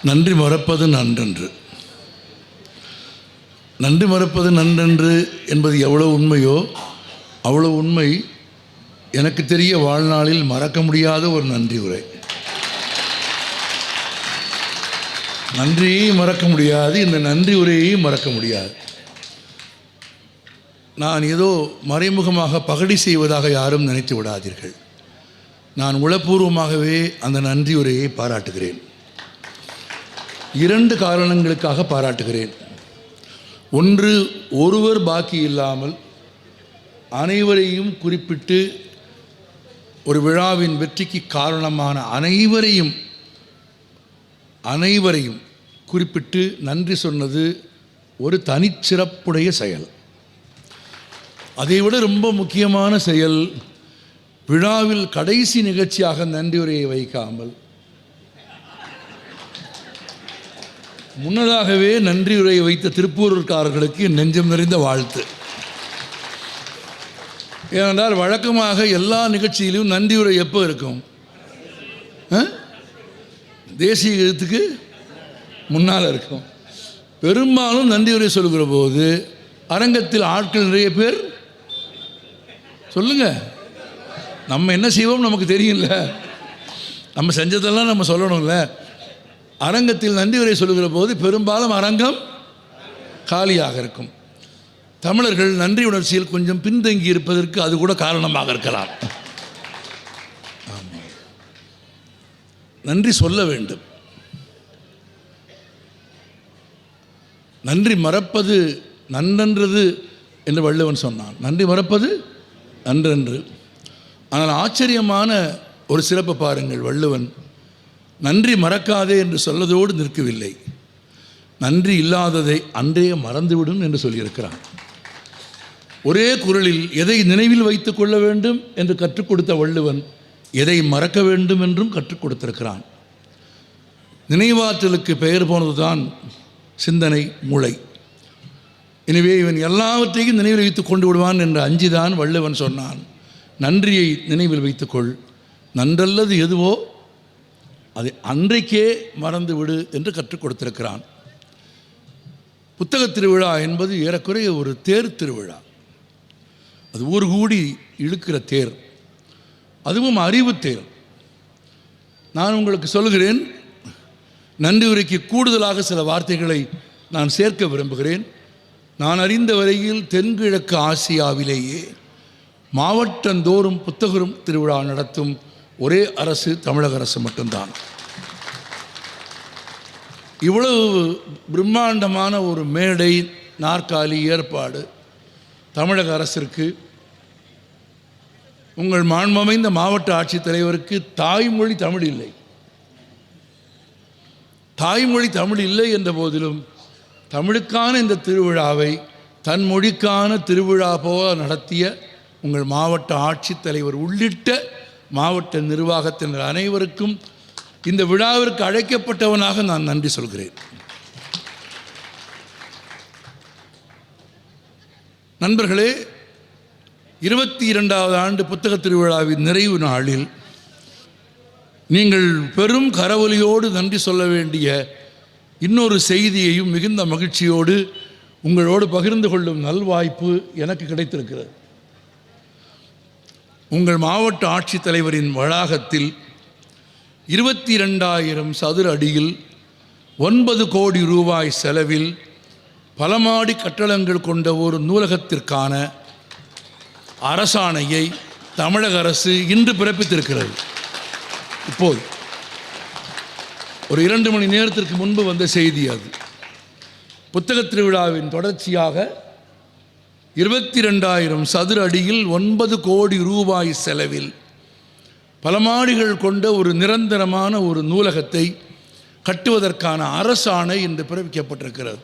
நன்றி மறப்பது நன்றன்று. நன்றி மறப்பது நன்றன்று என்பது எவ்வளோ உண்மையோ அவ்வளோ உண்மை எனக்கு தெரிய வாழ்நாளில் மறக்க முடியாத ஒரு நன்றி உரை. நன்றியை மறக்க முடியாது, இந்த நன்றி உரையை மறக்க முடியாது. நான் ஏதோ மறைமுகமாக பகடி செய்வதாக யாரும் நினைத்து விடாதீர்கள். நான் உளப்பூர்வமாகவே அந்த நன்றி உரையை பாராட்டுகிறேன். 2 காரணங்களுக்காக பாராட்டுகிறேன். ஒன்று, ஒருவர் பாக்கி இல்லாமல் அனைவரையும் குறிப்பிட்டு ஒரு விழாவின் வெற்றிக்கு காரணமான அனைவரையும் குறிப்பிட்டு நன்றி சொன்னது ஒரு தனிச்சிறப்புடைய செயல். அதைவிட ரொம்ப முக்கியமான செயல், விழாவில் கடைசி நிகழ்ச்சியாக நன்றி உரையை வைக்காமல் முன்னதாகவே நன்றி உரையை வைத்த திருப்பூர்காரர்களுக்கு நெஞ்சம் நிறைந்த வாழ்த்து. ஏனென்றால் வழக்கமாக எல்லா நிகழ்ச்சியிலும் நன்றி உரை எப்போ இருக்கும்? தேசிய கீதத்துக்கு முன்னால் இருக்கும். பெரும்பாலும் நன்றி உரை சொல்கிற போது அரங்கத்தில் ஆட்கள் நிறைய பேர் சொல்லுங்க, நம்ம என்ன செய்வோம் நமக்கு தெரியும்ல, நம்ம செஞ்சதெல்லாம் நம்ம சொல்லணும்ல. அரங்கத்தில் நன்றி உரை சொல்லுகிற போது பெரும்பாலும் அரங்கம் காலியாக இருக்கும். தமிழர்கள் நன்றி உணர்ச்சியில் கொஞ்சம் பின்தங்கி இருப்பதற்கு அது கூட காரணமாக இருக்கலாம். நன்றி சொல்ல வேண்டும். நன்றி மறப்பது நன்றென்றது என்று வள்ளுவன் சொன்னான். நன்றி மறப்பது நன்றென்று. ஆனால் ஆச்சரியமான ஒரு சிறப்பு பாருங்கள், வள்ளுவன் நன்றி மறக்காதே என்று சொல்லதோடு நிற்கவில்லை, நன்றி இல்லாததை அன்றே மறந்துவிடும் என்று சொல்லியிருக்கிறான். ஒரே குறளில் எதை நினைவில் வைத்துக் கொள்ள வேண்டும் என்று கற்றுக் கொடுத்த வள்ளுவன் எதை மறக்க வேண்டும் என்றும் கற்றுக் கொடுத்திருக்கிறான். நினைவாற்றலுக்கு பெயர் போனதுதான் சிந்தனை மூளை. எனவே இவன் எல்லாவற்றையும் நினைவில் வைத்துக் கொண்டு விடுவான் என்று அஞ்சிதான் வள்ளுவன் சொன்னான், நன்றியை நினைவில் வைத்துக்கொள், நன்றல்லது எதுவோ அதை அன்றைக்கே மறந்து விடு என்று கற்றுக் கொடுத்திருக்கிறான். புத்தகத் திருவிழா என்பது ஏறக்குறைய ஒரு தேர் திருவிழா. அது ஊர் கூடி இழுக்கிற தேர், அதுவும் அறிவு தேர். நான் உங்களுக்கு சொல்கிறேன், நன்றி உரைக்கு கூடுதலாக சில வார்த்தைகளை நான் சேர்க்க விரும்புகிறேன். நான் அறிந்த வரையில் தென்கிழக்கு ஆசியாவிலேயே மாவட்டந்தோறும் புத்தகம் திருவிழா நடத்தும் ஒரே அரசு தமிழக அரசு மட்டும்தான். இவ்வளவு பிரம்மாண்டமான ஒரு மேடை, நாற்காலி ஏற்பாடு தமிழக அரசிற்கு, உங்கள் மாண்பமைந்த மாவட்ட ஆட்சித்தலைவருக்கு தாய்மொழி தமிழ் இல்லை. தாய்மொழி தமிழ் இல்லை என்ற போதிலும் தமிழுக்கான இந்த திருவிழாவை தன் மொழிக்கான திருவிழா போல நடத்திய உங்கள் மாவட்ட ஆட்சித்தலைவர் உள்ளிட்ட மாவட்ட நிர்வாகத்தினர் அனைவருக்கும் இந்த விழாவிற்கு அழைக்கப்பட்டவனாக நான் நன்றி சொல்கிறேன். நண்பர்களே, 22வது ஆண்டு புத்தகத் திருவிழாவின் நிறைவு நாளில் நீங்கள் பெரும் கரவொலியோடு நன்றி சொல்ல வேண்டிய இன்னொரு செய்தியையும் மிகுந்த மகிழ்ச்சியோடு உங்களோடு பகிர்ந்து கொள்ளும் நல்வாய்ப்பு எனக்கு கிடைத்திருக்கிறது. உங்கள் மாவட்ட ஆட்சித்தலைவரின் வளாகத்தில் 22,000 சதுர அடியில் 9 கோடி ரூபாய் செலவில் பல மாடி கட்டடங்கள் கொண்ட ஒரு நூலகத்திற்கான அரசாணையை தமிழக அரசு இன்று பிறப்பித்திருக்கிறது. இப்போது ஒரு 2 மணி நேரத்திற்கு முன்பு வந்த செய்தி அது. புத்தகத் திருவிழாவின் தொடர்ச்சியாக 22,000 சதுர அடியில் 9 கோடி ரூபாய் செலவில் பல மாடிகள் கொண்ட ஒரு நிரந்தரமான ஒரு நூலகத்தை கட்டுவதற்கான அரசாணை இன்று பிறப்பிக்கப்பட்டிருக்கிறது.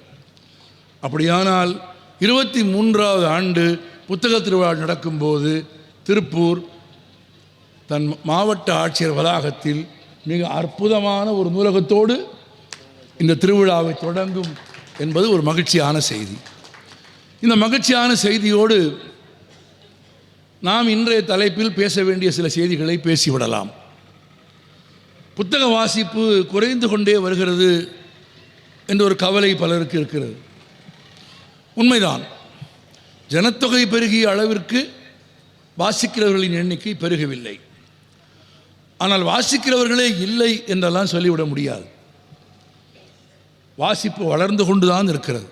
அப்படியானால் 23வது ஆண்டு புத்தகத் திருவிழா நடக்கும்போது திருப்பூர் தன் மாவட்ட ஆட்சியர் வளாகத்தில் மிக அற்புதமான ஒரு நூலகத்தோடு இந்த திருவிழாவை தொடங்கும் என்பது ஒரு மகிழ்ச்சியான செய்தி. இந்த மகிழ்ச்சியான செய்தியோடு நாம் இன்றைய தலைப்பில் பேச வேண்டிய சில செய்திகளை பேசிவிடலாம். புத்தக வாசிப்பு குறைந்து கொண்டே வருகிறது என்ற ஒரு கவலை பலருக்கு இருக்கிறது. உண்மைதான், ஜனத்தொகை பெருகிய அளவிற்கு வாசிக்கிறவர்களின் எண்ணிக்கை பெருகவில்லை. ஆனால் வாசிக்கிறவர்களே இல்லை என்றெல்லாம் சொல்லிவிட முடியாது. வாசிப்பு வளர்ந்து கொண்டுதான் இருக்கிறது.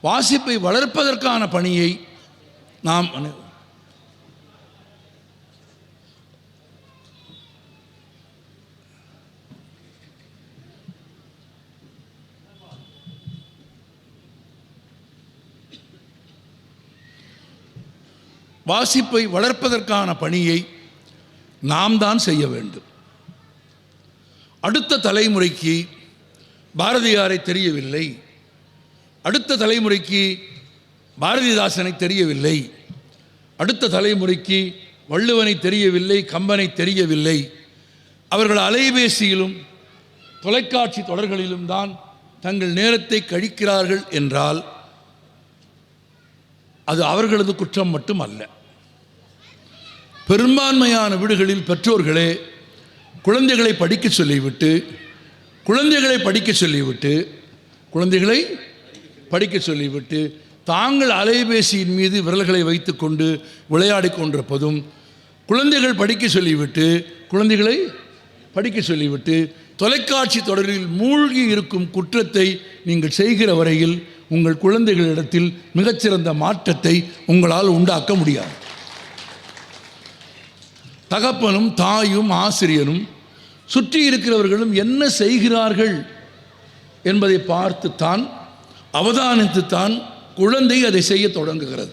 வாசிப்பை வளர்ப்பதற்கான பணியை நாம் வாசிப்பை வளர்ப்பதற்கான பணியை நாம் தான் செய்ய வேண்டும். அடுத்த தலைமுறைக்கு பாரதியாரை தெரியவில்லை, அடுத்த தலைமுறைக்கு பாரதிதாசனை தெரியவில்லை, அடுத்த தலைமுறைக்கு வள்ளுவனை தெரியவில்லை, கம்பனை தெரியவில்லை. அவர்கள் அலைபேசியிலும் தொலைக்காட்சி தொடர்களிலும் தான் தங்கள் நேரத்தை கழிக்கிறார்கள் என்றால் அது அவர்களது குற்றம் மட்டும் அல்ல. பெரும்பான்மையான வீடுகளில் பெற்றோர்களே குழந்தைகளை படிக்க சொல்லிவிட்டு தாங்கள் அலைபேசியின் மீது விரல்களை வைத்துக்கொண்டு விளையாடி கொண்டிருப்பதும், குழந்தைகள் குழந்தைகளை படிக்க சொல்லிவிட்டு தொலைக்காட்சி தொடரில் மூழ்கி இருக்கும் குற்றத்தை நீங்கள் செய்கிற வரையில் உங்கள் குழந்தைகளிடத்தில் மிகச்சிறந்த மாற்றத்தை உங்களால் உண்டாக்க முடியாது. தகப்பனும் தாயும் ஆசிரியரும் சுற்றி இருக்கிறவர்களும் என்ன செய்கிறார்கள் என்பதை பார்த்துத்தான், அவதானித்துத்தான் குழந்தை அதை செய்ய தொடங்குகிறது.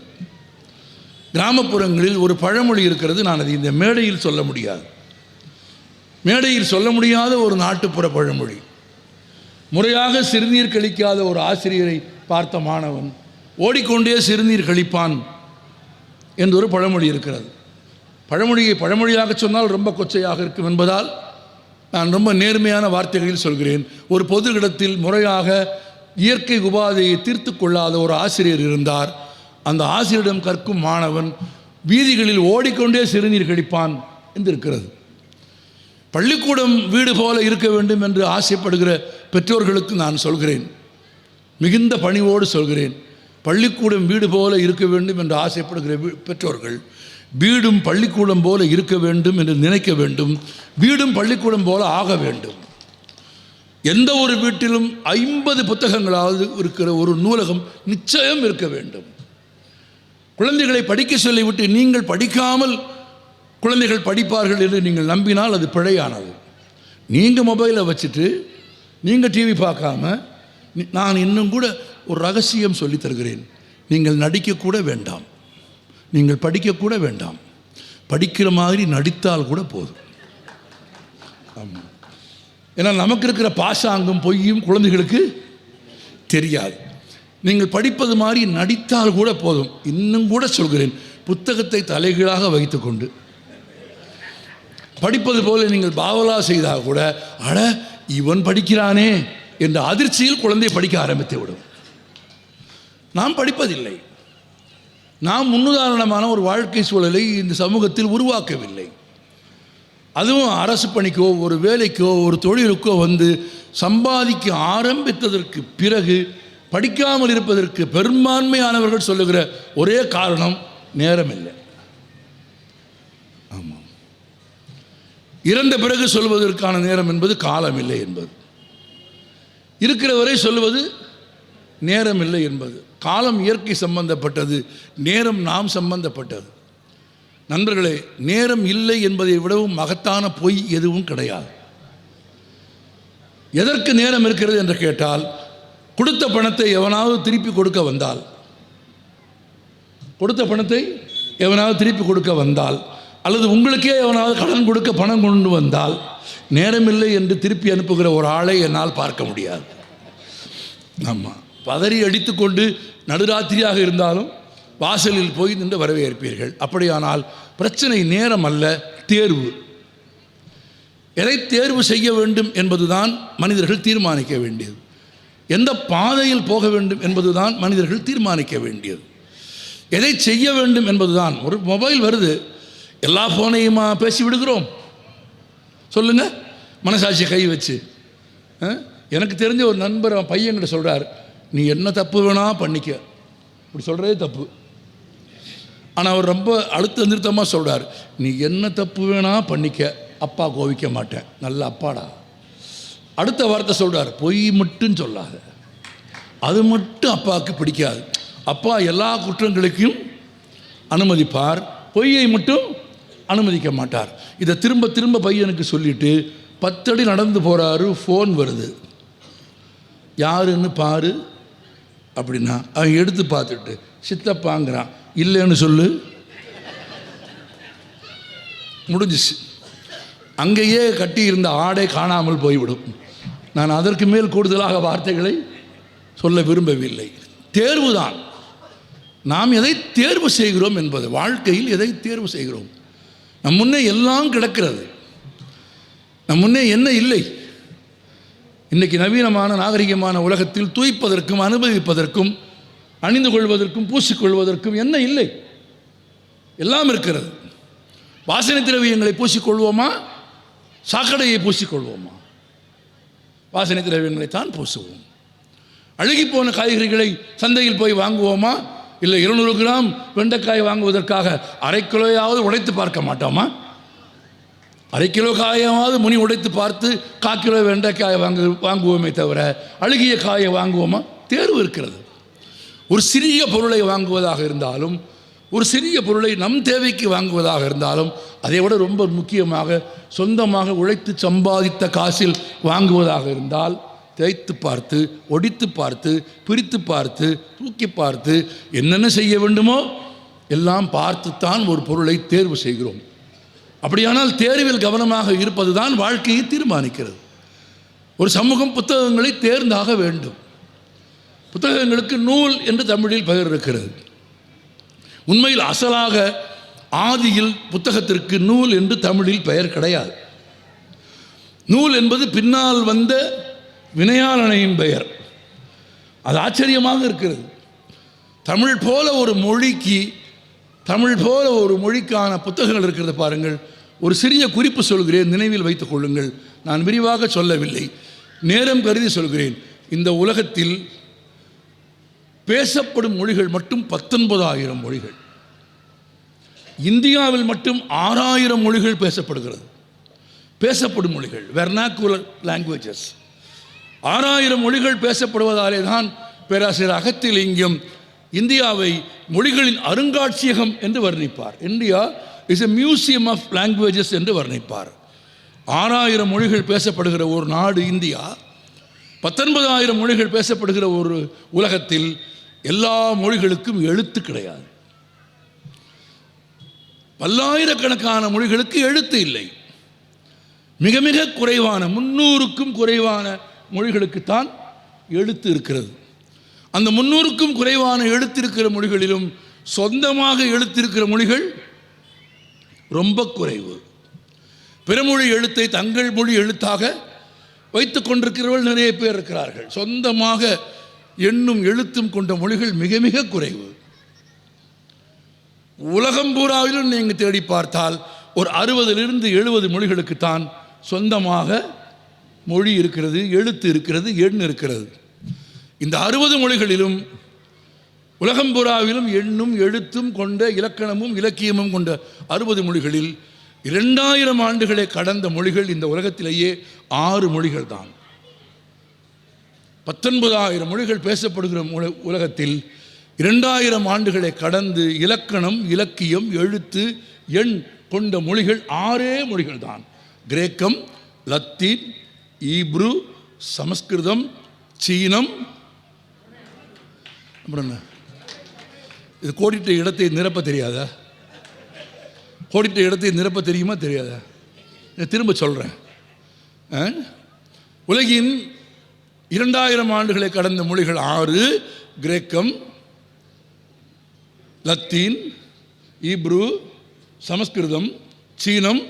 கிராமப்புறங்களில் ஒரு பழமொழி இருக்கிறது, நான் அதை இந்த மேடையில் சொல்ல முடியாது. மேடையில் சொல்ல முடியாத ஒரு நாட்டுப்புற பழமொழி. முறையாக சிறுநீர் கழிக்காத ஒரு ஆசிரியரை பார்த்த மாணவன் ஓடிக்கொண்டே சிறுநீர் கழிப்பான் என்று ஒரு பழமொழி இருக்கிறது. பழமொழியை பழமொழியாக சொன்னால் ரொம்ப கொச்சையாக இருக்கும் என்பதால் நான் ரொம்ப நேர்மையான வார்த்தைகளில் சொல்கிறேன். ஒரு பொது இடத்தில் முறையாக இயற்கை உபாதையை தீர்த்து கொள்ளாத ஒரு ஆசிரியர் இருந்தார். அந்த ஆசிரியரிடம் கற்கும் மாணவன் வீதிகளில் ஓடிக்கொண்டே சிறுநீர் கழிப்பான் என்று இருக்கிறது. பள்ளிக்கூடம் வீடு போல இருக்க வேண்டும் என்று ஆசைப்படுகிற பெற்றோர்களுக்கு நான் சொல்கிறேன், மிகுந்த பணிவோடு சொல்கிறேன், பள்ளிக்கூடம் வீடு போல இருக்க வேண்டும் என்று ஆசைப்படுகிற பெற்றோர்கள் வீடும் பள்ளிக்கூடம் போல இருக்க வேண்டும் என்று நினைக்க வேண்டும். வீடும் பள்ளிக்கூடம் போல ஆக வேண்டும். எந்த ஒரு வீட்டிலும் 50 புத்தகங்களாவது இருக்கிற ஒரு நூலகம் நிச்சயம் இருக்க வேண்டும். குழந்தைகளை படிக்க சொல்லிவிட்டு நீங்கள் படிக்காமல் குழந்தைகள் படிப்பார்கள் என்று நீங்கள் நம்பினால் அது பிழையானது. நீங்கள் மொபைலை வச்சுட்டு நீங்கள் டிவி பார்க்காம, நான் இன்னும் கூட ஒரு ரகசியம் சொல்லி தருகிறேன், நீங்கள் நடிக்கக்கூட வேண்டாம், நீங்கள் படிக்கக்கூட வேண்டாம், படிக்கிற மாதிரி நடித்தால் கூட போதும். ஆமாம், ஏன்னா நமக்கு இருக்கிற பாசாங்கம் பொய்யும் குழந்தைகளுக்கு தெரியாது. நீங்கள் படிப்பது மாதிரி நடித்தால் கூட போதும். இன்னும் கூட சொல்கிறேன், புத்தகத்தை தலைகீழாக வைத்துக்கொண்டு படிப்பது போல நீங்கள் பாவலா செய்தால் கூட, அட இவன் படிக்கிறானே என்ற அதிர்ச்சியில் குழந்தை படிக்க ஆரம்பித்து விடும். நாம் படிப்பதில்லை. நாம் முன்னுதாரணமான ஒரு வாழ்க்கை சூழலை இந்த சமூகத்தில் உருவாக்கவில்லை. அதுவும் அரசு பணிக்கோ ஒரு வேலைக்கோ ஒரு தொழிலுக்கோ வந்து சம்பாதிக்க ஆரம்பித்ததற்கு பிறகு படிக்காமல் இருப்பதற்கு பெரும்பான்மையானவர்கள் சொல்லுகிற ஒரே காரணம் நேரம் இல்லை. ஆமாம், இறந்த பிறகு சொல்வதற்கான நேரம் என்பது காலம் இல்லை என்பது, இருக்கிற வரை சொல்வது நேரம் இல்லை என்பது. காலம் இயற்கை சம்பந்தப்பட்டது, நேரம் நாம் சம்பந்தப்பட்டது. நண்பர்களே, நேரம் இல்லை என்பதை விடவும் மகத்தான பொய் எதுவும் கிடையாது. எதற்கு நேரம் இருக்கிறது என்று கேட்டால், கொடுத்த பணத்தை எவனாவது திருப்பி கொடுக்க வந்தால், அல்லது உங்களுக்கே எவனாவது கடன் கொடுக்க பணம் கொண்டு வந்தால், நேரமில்லை என்று திருப்பி அனுப்புகிற ஒரு ஆளை என்னால் பார்க்க முடியாது. ஆமாம், பதறி அடித்துக்கொண்டு நடுராத்திரியாக இருந்தாலும் வாசலில் போய் நின்று வரவேற்பீர்கள். அப்படியானால் பிரச்சனை நேரம் அல்ல, தேர்வு. எதை தேர்வு செய்ய வேண்டும் என்பதுதான் மனிதர்கள் தீர்மானிக்க வேண்டியது. எந்த பாதையில் போக வேண்டும் என்பதுதான் மனிதர்கள் தீர்மானிக்க வேண்டியது. எதை செய்ய வேண்டும் என்பதுதான். ஒரு மொபைல் வருது, எல்லா ஃபோனையுமா பேசி விடுகிறோம்? சொல்லுங்கள், மனசாட்சியை கை வச்சு. எனக்கு தெரிஞ்ச ஒரு நண்பர் அவன் பையன்கிட்ட சொல்கிறார், நீ என்ன தப்பு வேணா பண்ணிக்க. இப்படி சொல்கிறதே தப்பு. ஆனால் அவர் ரொம்ப அழுத்த நிறுத்தமாக சொல்கிறார், நீ என்ன தப்பு வேணா பண்ணிக்க, அப்பா கோவிக்க மாட்டேன். நல்ல அப்பாடா. அடுத்த வார்த்தை சொல்கிறார், பொய் மட்டும் சொல்லாத. அது மட்டும் அப்பாவுக்கு பிடிக்காது. அப்பா எல்லா குற்றங்களுக்கும் அனுமதிப்பார், பொய்யை மட்டும் அனுமதிக்க மாட்டார். இதை திரும்ப திரும்ப பையனுக்கு சொல்லிவிட்டு 10 அடி நடந்து போகிறாரு. ஃபோன் வருது. யாருன்னு பாரு அப்படின்னா அவன் எடுத்து பார்த்துட்டு சித்தப்பாங்கிறான். இல்லைன்னு சொல்லு, முடிஞ்சிச்சு. அங்கேயே கட்டியிருந்த ஆடை காணாமல் போய்விடும். நான் அதற்கு மேல் கூடுதலாக வார்த்தைகளை சொல்ல விரும்பவில்லை. தேர்வு தான். நாம் எதை தேர்வு செய்கிறோம் என்பது, வாழ்க்கையில் எதை தேர்வு செய்கிறோம். நம் முன்னே எல்லாம் கிடக்கிறது. நம் முன்னே என்ன இல்லை? இன்றைக்கி நவீனமான நாகரிகமான உலகத்தில் தூய்ப்பதற்கும் அனுபவிப்பதற்கும் அணிந்து கொள்வதற்கும் பூசிக்கொள்வதற்கும் என்ன இல்லை? எல்லாம் இருக்கிறது. வாசனை திரவியங்களை பூசிக்கொள்வோமா, சாக்கடையை பூசிக்கொள்வோமா? வாசனை திரவியங்களை தான் பூசுவோம். அழுகி போன காய்கறிகளை சந்தையில் போய் வாங்குவோமா, இல்லை 200 கிராம் வெண்டைக்காய் வாங்குவதற்காக 1/2 கிலோயாவது உடைத்து பார்க்க மாட்டோமா? 1/2 கிலோ காயாவது முனி உடைத்து பார்த்து 1/4 கிலோ வெண்டைக்காயை வாங்குவோமே தவிர அழுகிய காயை வாங்குவோமா? தேர்வு இருக்கிறது. ஒரு சிறிய பொருளை வாங்குவதாக இருந்தாலும், ஒரு சிறிய பொருளை நம் தேவைக்கு வாங்குவதாக இருந்தாலும், அதை விட ரொம்ப முக்கியமாக சொந்தமாக உழைத்து சம்பாதித்த காசில் வாங்குவதாக இருந்தால் தேய்த்து பார்த்து, ஒடித்து பார்த்து, பிரித்து பார்த்து, தூக்கி பார்த்து, என்னென்ன செய்ய வேண்டுமோ எல்லாம் பார்த்துத்தான் ஒரு பொருளை தேர்வு செய்கிறோம். அப்படியானால் தேர்வில் கவனமாக இருப்பது தான் வாழ்க்கையை தீர்மானிக்கிறது. ஒரு சமூகம் புத்தகங்களை தேர்ந்தாக வேண்டும். புத்தகங்களுக்கு நூல் என்று தமிழில் பெயர் இருக்கிறது. உண்மையில் அசலாக ஆதியில் புத்தகத்திற்கு நூல் என்று தமிழில் பெயர் கிடையாது. நூல் என்பது பின்னால் வந்த வினையாளனையின் பெயர். அது ஆச்சரியமாக இருக்கிறது. தமிழ் போல ஒரு மொழிக்கு, தமிழ் போல ஒரு மொழிக்கான புத்தகங்கள் இருக்கிறது பாருங்கள். ஒரு சிறிய குறிப்பு சொல்கிறேன், நினைவில் வைத்துக் கொள்ளுங்கள். நான் விரிவாக சொல்லவில்லை, நேரம் கருதி சொல்கிறேன். இந்த உலகத்தில் பேசப்படும் மொழிகள் மட்டும் 19,000 மொழிகள். இந்தியாவில் மட்டும் 6,000 மொழிகள் பேசப்படுகிறது. பேசப்படும் மொழிகள், வெர்னாக்குலர் லாங்குவேஜஸ். 6,000 மொழிகள் பேசப்படுவதாலே தான் பேராசிரியர் அகத்திலிங்கம் இந்தியாவை மொழிகளின் அருங்காட்சியகம் என்று வர்ணிப்பார். India is a museum of languages என்று வர்ணிப்பார். 6,000 மொழிகள் பேசப்படுகிற ஒரு நாடு இந்தியா. 19,000 மொழிகள் பேசப்படுகிற ஒரு உலகத்தில் எல்லா மொழிகளுக்கும் எழுத்து கிடையாது. பல்லாயிரக்கணக்கான மொழிகளுக்கு எழுத்து இல்லை. மிக மிக குறைவான 300க்கும் குறைவான மொழிகளுக்குத்தான் எழுத்து இருக்கிறது. அந்த 300க்கும் குறைவான எழுத்திருக்கிற மொழிகளிலும் சொந்தமாக எழுத்திருக்கிற மொழிகள் ரொம்ப குறைவு. பிறமொழி எழுத்தை தங்கள் மொழி எழுத்தாக வைத்துக் கொண்டிருக்கிறவர்கள் நிறைய பேர் இருக்கிறார்கள். சொந்தமாக எண்ணும் எழுத்தும் கொண்ட மொழிகள் மிக மிக குறைவு. உலகம் பூராவிலும் நீங்கள் தேடி பார்த்தால் ஒரு 60லிருந்து 70 மொழிகளுக்குத்தான் சொந்தமாக மொழி இருக்கிறது, எழுத்து இருக்கிறது, எண் இருக்கிறது. இந்த 60 மொழிகளிலும் உலகம் பூராவிலும் எண்ணும் எழுத்தும் கொண்ட, இலக்கணமும் இலக்கியமும் கொண்ட 60 மொழிகளில் 2000 ஆண்டுகளை கடந்த மொழிகள் இந்த உலகத்திலேயே 6 மொழிகள் தான். 19,000 மொழிகள் பேசப்படுகிற உலகத்தில் 2000 ஆண்டுகளை கடந்து இலக்கணம், இலக்கியம், எழுத்து, எண் கொண்ட மொழிகள் 6 மொழிகள் தான். கிரேக்கம், லத்தீன், ஈப்ரு, சமஸ்கிருதம், சீனம். அப்புறம் என்ன? இது கோடிட்ட இடத்தை நிரப்ப தெரியாதா? கோடிட்ட இடத்தை நிரப்ப தெரியுமா தெரியாதா? திரும்ப சொல்கிறேன். உலகின் 2000 ஆண்டுகளை கடந்த மொழிகள் 6: கிரேக்கம், லத்தீன், ஈப்ரு, சமஸ்கிருதம், சீனம்,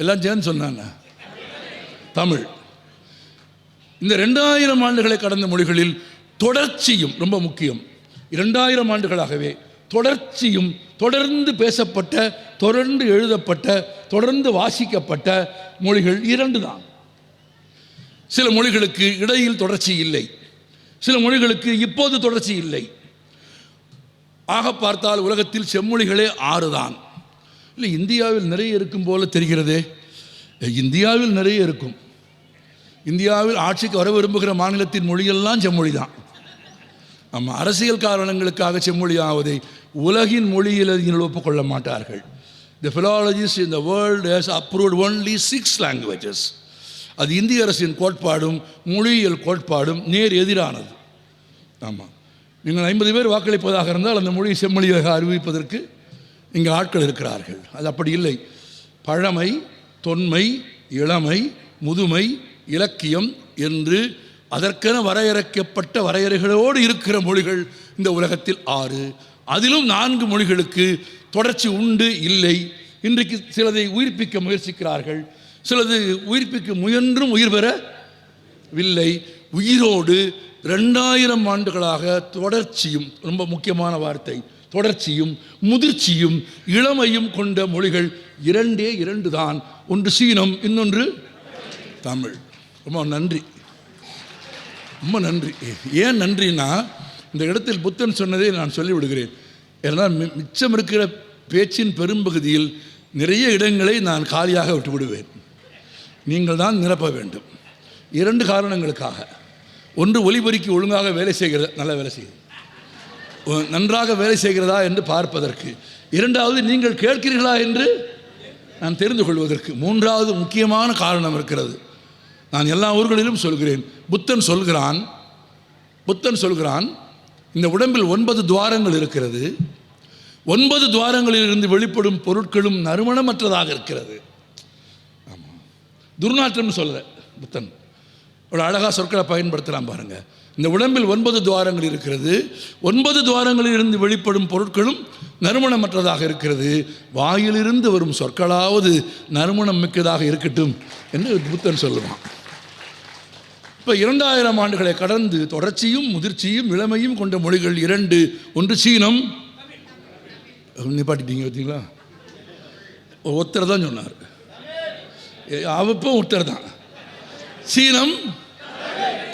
எல்லாம் சேர்ந்து சொன்னாங்க தமிழ். இந்த 2000 ஆண்டுகளை கடந்த மொழிகளில் தொடர்ச்சியும் ரொம்ப முக்கியம். 2000 ஆண்டுகளாகவே தொடர்ச்சியும், தொடர்ந்து பேசப்பட்ட, தொடர்ந்து எழுதப்பட்ட, தொடர்ந்து வாசிக்கப்பட்ட மொழிகள் 2 தான். சில மொழிகளுக்கு இடையில் தொடர்ச்சி இல்லை, சில மொழிகளுக்கு இப்போது தொடர்ச்சி இல்லை. ஆக பார்த்தால் உலகத்தில் செம்மொழிகளே 6 தான். இல்லை, இந்தியாவில் நிறைய இருக்கும் போல தெரிகிறதே. இந்தியாவில் நிறைய இருக்கும். இந்தியாவில் ஆட்சிக்கு வர விரும்புகிற மாநிலத்தின் மொழியெல்லாம் செம்மொழி தான். நம்ம அரசியல் காரணங்களுக்காக செம்மொழி ஆவதை உலகின் மொழியியல் ஒப்புக்கொள்ள மாட்டார்கள். The philologists in the world has approved only 6 languages. அது இந்திய அரசின் கோட்பாடும் மொழியியல் கோட்பாடும் நேர் எதிரானது. ஆமாம், நீங்கள் 50 பேர் வாக்களிப்பதாக இருந்தால் அந்த மொழியை செம்மொழியாக அறிவிப்பதற்கு இங்கே ஆட்கள் இருக்கிறார்கள். அது அப்படி இல்லை. பழமை, தொன்மை, இளமை, முதுமை, இலக்கியம் என்று அதற்கென வரையறுக்கப்பட்ட வரையறைகளோடு இருக்கிற மொழிகள் இந்த உலகத்தில் 6. அதிலும் 4 மொழிகளுக்கு தொடர்ச்சி உண்டு, இல்லை. இன்றைக்கு சிலதை உயிர்ப்பிக்க முயற்சிக்கிறார்கள், சிலது உயிர்ப்பிக்க முயன்றும் உயிர் பெறவில்லை. உயிரோடு 2000 ஆண்டுகளாக தொடர்ச்சியும், ரொம்ப முக்கியமான வார்த்தை, தொடர்ச்சியும் முதிர்ச்சியும் இளமையும் கொண்ட மொழிகள் 2 தான். ஒன்று சீனம், இன்னொன்று தமிழ். ரொம்ப நன்றி, ரொம்ப நன்றி. ஏன் நன்றினா, இந்த இடத்தில் புத்தன் சொன்னதை நான் சொல்லிவிடுகிறேன். ஏன்னால் மிச்சம் இருக்கிற பேச்சின் பெரும்பகுதியில் நிறைய இடங்களை நான் காலியாக விட்டு விடுவேன். நீங்கள் தான் நிரப்ப வேண்டும். 2 காரணங்களுக்காக. ஒன்று, ஒலிபெருக்கி ஒழுங்காக வேலை செய்கிறது, நல்ல வேலை செய்கிறது, நன்றாக வேலை செய்கிறதா என்று பார்ப்பதற்கு. 2வது, நீங்கள் கேட்கிறீர்களா என்று நான் தெரிந்து கொள்வதற்கு. 3வது முக்கியமான காரணம் இருக்கிறது. நான் எல்லா ஊர்களிலும் சொல்கிறேன். புத்தன் சொல்கிறான், இந்த உடம்பில் 9 துவாரங்கள் இருக்கிறது. 9 துவாரங்களில் இருந்து வெளிப்படும் பொருட்களும் நறுமணமற்றதாக இருக்கிறது. ஆமாம், துர்நாற்றம் சொல்ல புத்தன் ஒரு அழகாக சொற்களை பயன்படுத்தலாம் பாருங்க. இந்த உடம்பில் 9 துவாரங்கள் இருக்கிறது. 9 துவாரங்களில் இருந்து வெளிப்படும் பொருட்களும் நறுமணமற்றதாக இருக்கிறது. வாயிலிருந்து வரும் சொற்களாவது நறுமணம் மிக்கதாக இருக்கட்டும் என்று புத்தன் சொல்லுவான். இப்போ 2000 ஆண்டுகளை கடந்து தொடர்ச்சியும் முதிர்ச்சியும் இளமையும் கொண்ட மொழிகள் 2. ஒன்று சீனம். நிப்பாட்டிட்டீங்க பார்த்தீங்களா? ஒருத்தர் தான் சொன்னார், அவப்போ ஒருத்தர் தான். சீனம்,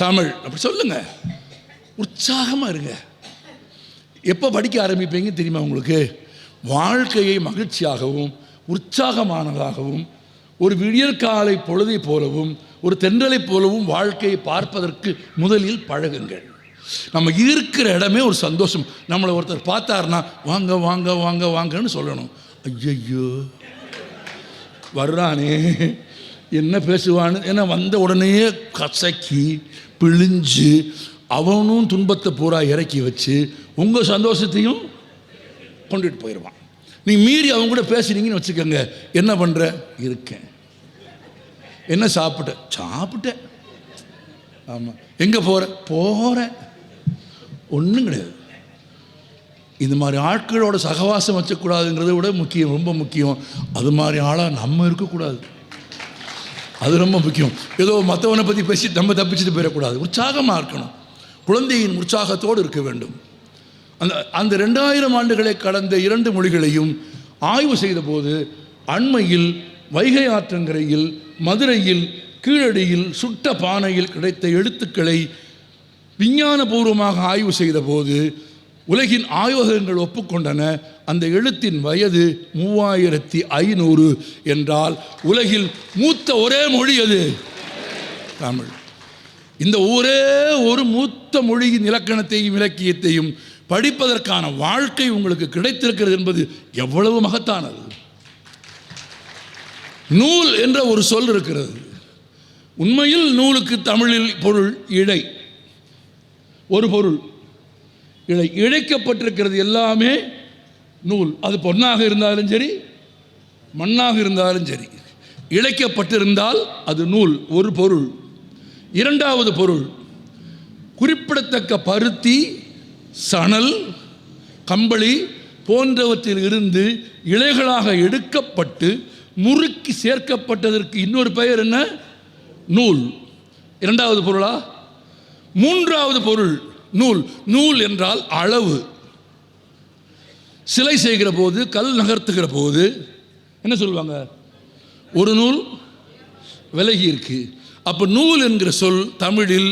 தமிழ். அப்படி சொல்லுங்க, உற்சாகமாக இருங்க. எப்போ படிக்க ஆரம்பிப்பீங்க தெரியுமா உங்களுக்கு? வாழ்க்கையை மகிழ்ச்சியாகவும் உற்சாகமானதாகவும் ஒரு விடியற்காலை பொழுதை போலவும் ஒரு தென்றலை போலவும் வாழ்க்கையை பார்ப்பதற்கு முதலில் பழகுங்கள். நம்ம இருக்கிற இடமே ஒரு சந்தோஷம். நம்மளை ஒருத்தர் பார்த்தாருன்னா வாங்க வாங்க வாங்க வாங்கன்னு சொல்லணும். ஐயோ வர்றானே என்ன பேசுவான்னு, ஏன்னா வந்த உடனே கசக்கி பிழிஞ்சு அவனும் துன்பத்தை பூரா இறக்கி வச்சு உங்கள் சந்தோஷத்தையும் கொண்டுட்டு போயிடுவான். நீங்கள் மீறி அவங்க கூட பேசுனீங்கன்னு வச்சுக்கோங்க, என்ன பண்ணுற? இருக்கேன். என்ன சாப்பிட்டேன். ஆமாம். எங்கே போகிறேன். ஒன்றும் கிடையாது. இது மாதிரி ஆட்களோட சகவாசம் வச்சக்கூடாதுங்கிறத விட முக்கியம், ரொம்ப முக்கியம், அது மாதிரி ஆளாக நம்ம இருக்கக்கூடாது. அது ரொம்ப முக்கியம். ஏதோ மற்றவனை பற்றி பேசி நம்ம தப்பிச்சுட்டு போயிடக்கூடாது. உற்சாகமாக இருக்கணும். குழந்தையின் உற்சாகத்தோடு இருக்க வேண்டும். அந்த 2000 ஆண்டுகளை கடந்த 2 மொழிகளையும் ஆய்வு செய்த போது அண்மையில் வைகை ஆற்றங்கரையில், மதுரையில், கீழடியில், சுட்ட பானையில் கிடைத்த எழுத்துக்களை விஞ்ஞானபூர்வமாக ஆய்வு செய்த போது உலகின் ஆய்வகங்கள் ஒப்புக்கொண்டன. அந்த எழுத்தின் வயது 3500 என்றால் உலகில் மூத்த ஒரே மொழி அது தமிழ். இந்த ஒரே ஒரு மூத்த மொழியின் இலக்கணத்தையும் இலக்கியத்தையும் படிப்பதற்கான வாழ்க்கை உங்களுக்கு கிடைத்திருக்கிறது என்பது எவ்வளவு மகத்தானது. நூல் என்ற ஒரு சொல் இருக்கிறது. உண்மையில் நூலுக்கு தமிழில் பொருள் இழை, ஒரு பொருள் இழை. இழைக்கப்பட்டிருக்கிறது எல்லாமே நூல். அது பொன்னாக இருந்தாலும் சரி, மண்ணாக இருந்தாலும் சரி, இழைக்கப்பட்டிருந்தால் அது நூல், ஒரு பொருள். 2வது பொருள், குறிப்பிடத்தக்க பருத்தி, சணல், கம்பளி போன்றவற்றில் இருந்து இழைகளாக எடுக்கப்பட்டு முறுக்கி சேர்க்கப்பட்டதற்கு இன்னொரு பெயர் என்ன? நூல். 2வது பொருளா? 3வது பொருள் நூல். நூல் என்றால் அளவு. சிலை செய்கிற போது, கல் நகர்த்துகிற போது என்ன சொல்லுவாங்க? ஒரு நூல் விலகி இருக்கு. அப்போ நூல் என்கிற சொல் தமிழில்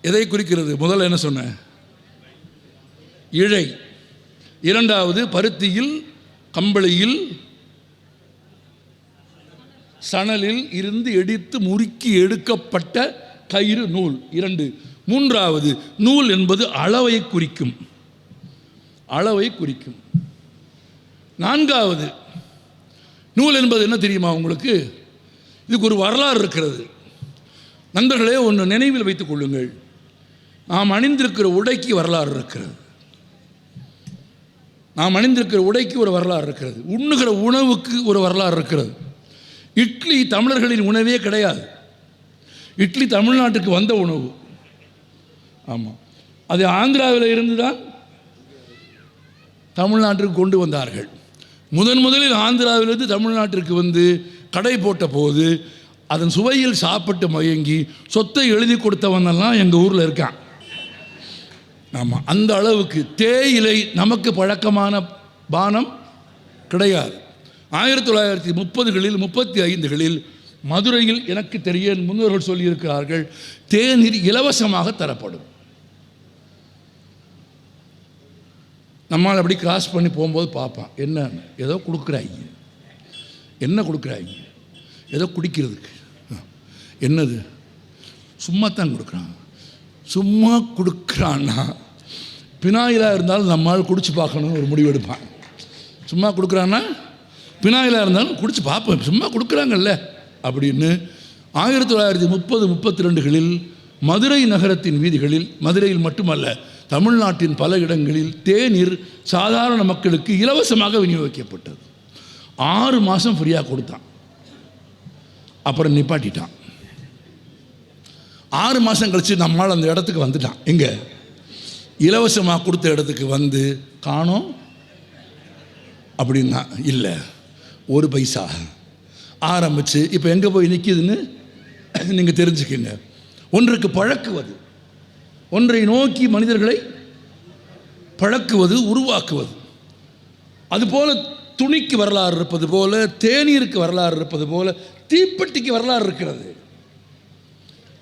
எதை குறிக்கிறது? முதல்ல என்ன சொன்ன? இழை. இரண்டாவது பருத்தியில், கம்பளியில், சணலில் இருந்து எடுத்து முறுக்கி எடுக்கப்பட்ட கயிறு நூல். 2. மூன்றாவது, நூல் என்பது அளவை குறிக்கும். அளவை குறிக்கும். 4வது, நூல் என்பது என்ன தெரியுமா உங்களுக்கு? இதுக்கு ஒரு வரலாறு இருக்கிறது. நண்பர்களே, ஒன்று நினைவில் வைத்துக் கொள்ளுங்கள். நாம் அணிந்திருக்கிற உடைக்கு வரலாறு இருக்கிறது. நாம் அணிந்திருக்கிற உடைக்கு ஒரு வரலாறு இருக்கிறது. உண்ணுகிற உணவுக்கு ஒரு வரலாறு இருக்கிறது. இட்லி தமிழர்களின் உணவே கிடையாது. இட்லி தமிழ்நாட்டுக்கு வந்த உணவு. ஆமாம், அது ஆந்திராவில் இருந்து தான் தமிழ்நாட்டிற்கு கொண்டு வந்தார்கள். முதலில் ஆந்திராவிலிருந்து தமிழ்நாட்டிற்கு வந்து கடை போட்ட போது அதன் சுவையில் சாப்பிட்டு மயங்கி சொத்தை எழுதி கொடுத்தவனெல்லாம் எங்கள் ஊரில் இருக்கான். ஆமாம், அந்த அளவுக்கு தேயிலை நமக்கு பழக்கமான பானம் கிடையாது. 1930களில் 35களில் மதுரையில் எனக்கு தெரிய முன்னோர்கள் சொல்லியிருக்கிறார்கள், தேநீர் இலவசமாக தரப்படும். நம்மால் அப்படி கிராஸ் பண்ணி போகும்போது பார்ப்பான், என்ன ஏதோ கொடுக்குறாங்க, என்ன கொடுக்குறாங்க, ஏதோ குடிக்கிறதுக்கு. என்னது? சும்மா தான் கொடுக்குறான். சும்மா கொடுக்குறான்னா பினாயிலாக இருந்தாலும் நம்மால் குடிச்சு பார்க்கணும்னு ஒரு முடிவு எடுப்பான். சும்மா கொடுக்குறான்னா பினாயிலாக இருந்தாலும் குடிச்சு பார்ப்போம், சும்மா கொடுக்குறாங்கல்ல அப்படின்னு. 1930-32களில் மதுரை நகரத்தின் வீதிகளில், மதுரையில் மட்டுமல்ல தமிழ்நாட்டின் பல இடங்களில் தேநீர் சாதாரண மக்களுக்கு இலவசமாக விநியோகிக்கப்பட்டது. 6 மாதம் ஃப்ரீயாக கொடுத்தான், அப்புறம் நிப்பாட்டிட்டான். 6 மாதம் கழித்து நம்மால் அந்த இடத்துக்கு வந்துட்டான். எங்கே? இலவசமாக கொடுத்த இடத்துக்கு வந்து காணோம் அப்படின்னா இல்லை, 1 பைசா ஆரம்பித்து இப்போ எங்கே போய் நிற்கிதுன்னு நீங்கள் தெரிஞ்சுக்கிங்க. ஒன்றுக்கு பழக்குவது, ஒன்றை நோக்கி மனிதர்களை பழக்குவது, உருவாக்குவது. அதுபோல துணிக்கு வரலாறு இருப்பது போல, தேநீருக்கு வரலாறு இருப்பது போல, தீப்பெட்டிக்கு வரலாறு இருக்கிறது.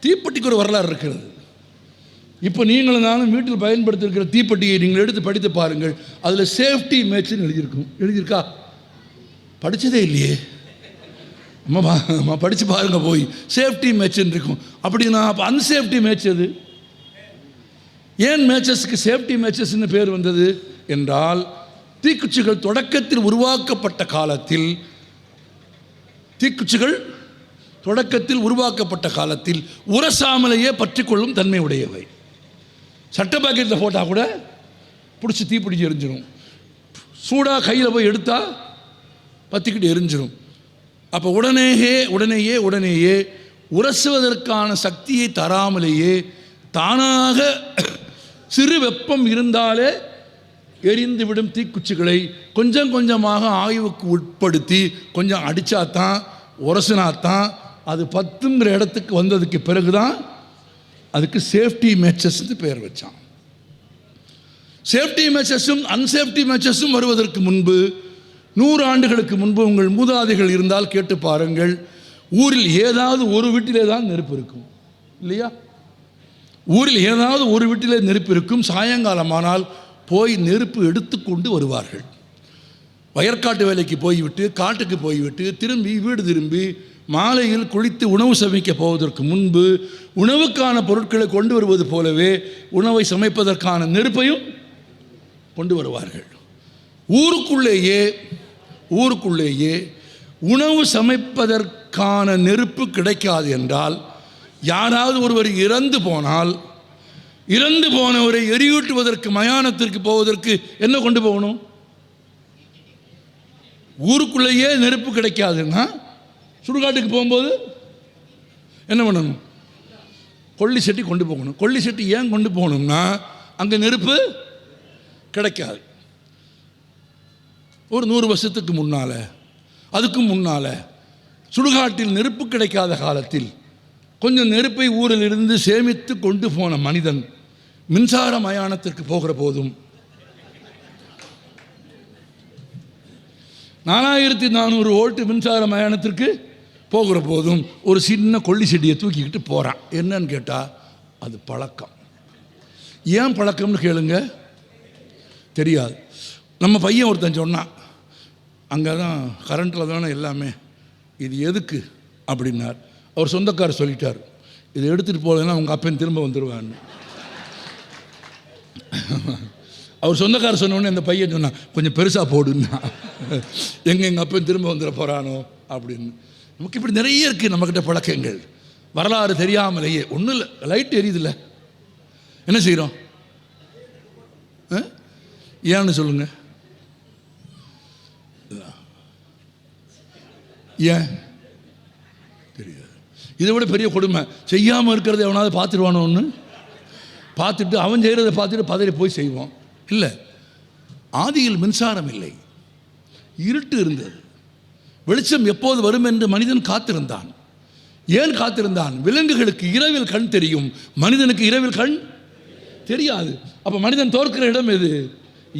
தீப்பெட்டிக்கு ஒரு வரலாறு இருக்கிறது. இப்போ நீங்களும் நானும் வீட்டில் பயன்படுத்தியிருக்கிற தீப்பெட்டியை நீங்கள் எடுத்து படித்து பாருங்கள். அதில் சேஃப்டி மேட்ச்னு எழுதியிருக்கும். எழுதியிருக்கா? படித்ததே இல்லையே. அம்மா படித்து பாருங்க போய், சேஃப்டி மேட்ச்னு இருக்கும். அப்படின்னா அப்போ அன்சேஃப்டி மேட்ச் அது. ஏன் மேட்சஸ்க்கு சேஃப்டி மேட்சஸ்ன்னு பேர் வந்தது என்றால், தீக்குச்சிகள் தொடக்கத்தில் உருவாக்கப்பட்ட காலத்தில், தீக்குச்சிகள் தொடக்கத்தில் உருவாக்கப்பட்ட காலத்தில் உரசாமலையே பற்றி கொள்ளும் தன்மை உடையவை. சட்டை பாக்கெட்டில் போட்டால் கூட பிடிச்சி தீப்பிடிச்சு எரிஞ்சிடும். சூடாக கையில் போய் எடுத்தால் பற்றிக்கிட்டு எரிஞ்சிடும். அப்போ உடனேயே உரசுவதற்கான சக்தியை தராமலேயே தானாக சிறு வெப்பம் இருந்தாலே எரிந்து விடும் தீக்குச்சிகளை கொஞ்சம் கொஞ்சமாக ஆய்வுக்கு உட்படுத்தி கொஞ்சம் அடித்தாத்தான், உரசினாத்தான் அது பத்துங்கிற இடத்துக்கு வந்ததுக்கு பிறகு தான் அதுக்கு சேஃப்டி மேட்சஸ்ன்னு பேர் வச்சான். சேஃப்டி மேட்சஸும் அன்சேஃப்டி மேட்சஸும் வருவதற்கு முன்பு, 100 ஆண்டுகளுக்கு முன்பு உங்கள் மூதாதைகள் இருந்தால் கேட்டு பாருங்கள், ஊரில் ஏதாவது ஒரு வீட்டிலே தான் நெருப்பு இருக்கும் இல்லையா? ஊரில் ஏதாவது ஒரு வீட்டிலே நெருப்பு இருக்கும். சாயங்காலமானால் போய் நெருப்பு எடுத்துக்கொண்டு வருவார்கள். வயற்காட்டு வேலைக்கு போய்விட்டு, காட்டுக்கு போய்விட்டு திரும்பி வீடு திரும்பி மாலையில் குளித்து உணவு சமைக்க போவதற்கு முன்பு உணவுக்கான பொருட்களை கொண்டு வருவது போலவே உணவை சமைப்பதற்கான நெருப்பையும் கொண்டு வருவார்கள். ஊருக்குள்ளேயே உணவு சமைப்பதற்கான நெருப்பு கிடைக்காது என்றால், யாராவது ஒருவர் இறந்து போனவரை எரியூட்டுவதற்கு, மயானத்திற்கு போவதற்கு என்ன கொண்டு போகணும்? ஊருக்குள்ளேயே நெருப்பு கிடைக்காதுன்னா சுடுகாட்டுக்கு போகும்போது என்ன பண்ணணும்? கொல்லி சட்டி கொண்டு போகணும். கொல்லி சட்டி ஏன் கொண்டு போகணும்னா அங்கே நெருப்பு கிடைக்காது. ஒரு 100 வருஷத்துக்கு முன்னால், அதுக்கும் முன்னால் சுடுகாட்டில் நெருப்பு கிடைக்காத காலத்தில் கொஞ்சம் நெருப்பை ஊரில் இருந்து சேமித்து கொண்டு போன மனிதன் மின்சார மயானத்திற்கு போகிற போதும் 4400 வோல்ட் மின்சார மயானத்திற்கு போகிற போதும் ஒரு சின்ன கொல்லி செடியை தூக்கிக்கிட்டு போகிறான். என்னன்னு கேட்டால் அது பழக்கம். ஏன் பழக்கம்னு கேளுங்க, தெரியாது. நம்ம பையன் ஒருத்தன் சொன்னான், அங்கே தான் கரண்ட்டில் தானே எல்லாமே, இது எதுக்கு அப்படின்னார். அவர் சொந்தக்காரர் சொல்லிட்டார், இதை எடுத்துகிட்டு போகலன்னா உங்கள் அப்பன் திரும்ப வந்துடுவான்னு. அவர் சொந்தக்காரர் சொன்னோடனே அந்த பையன் சொன்னான், கொஞ்சம் பெருசாக போடுன்னா, எங்கள் அப்பன் திரும்ப வந்துட போகிறானோ அப்படின்னு. நமக்கு இப்படி நிறைய இருக்குது நம்மக்கிட்ட பழக்கங்கள், வரலாறு தெரியாமலேயே. ஒன்றும் இல்லை, லைட் எரியுதில்ல, என்ன செய்கிறோம்? ஏன்னு சொல்லுங்க. ஏன் தெரியாது. இதை விட பெரிய கொடுமை, செய்யாமல் இருக்கிறத எவனாவது பார்த்துருவானோ ஒன்று, பார்த்துட்டு அவன் செய்கிறத பார்த்துட்டு பதறி போய் செய்வோம். இல்லை, ஆதியில் மின்சாரம் இல்லை, இருட்டு இருந்தது. வெளிச்சம் எப்போது வரும் என்று மனிதன் காத்திருந்தான். ஏன் காத்திருந்தான்? விலங்குகளுக்கு இரவில் கண் தெரியும், மனிதனுக்கு இரவில் கண் தெரியாது. அப்போ மனிதன் தோற்கிற இடம் எது?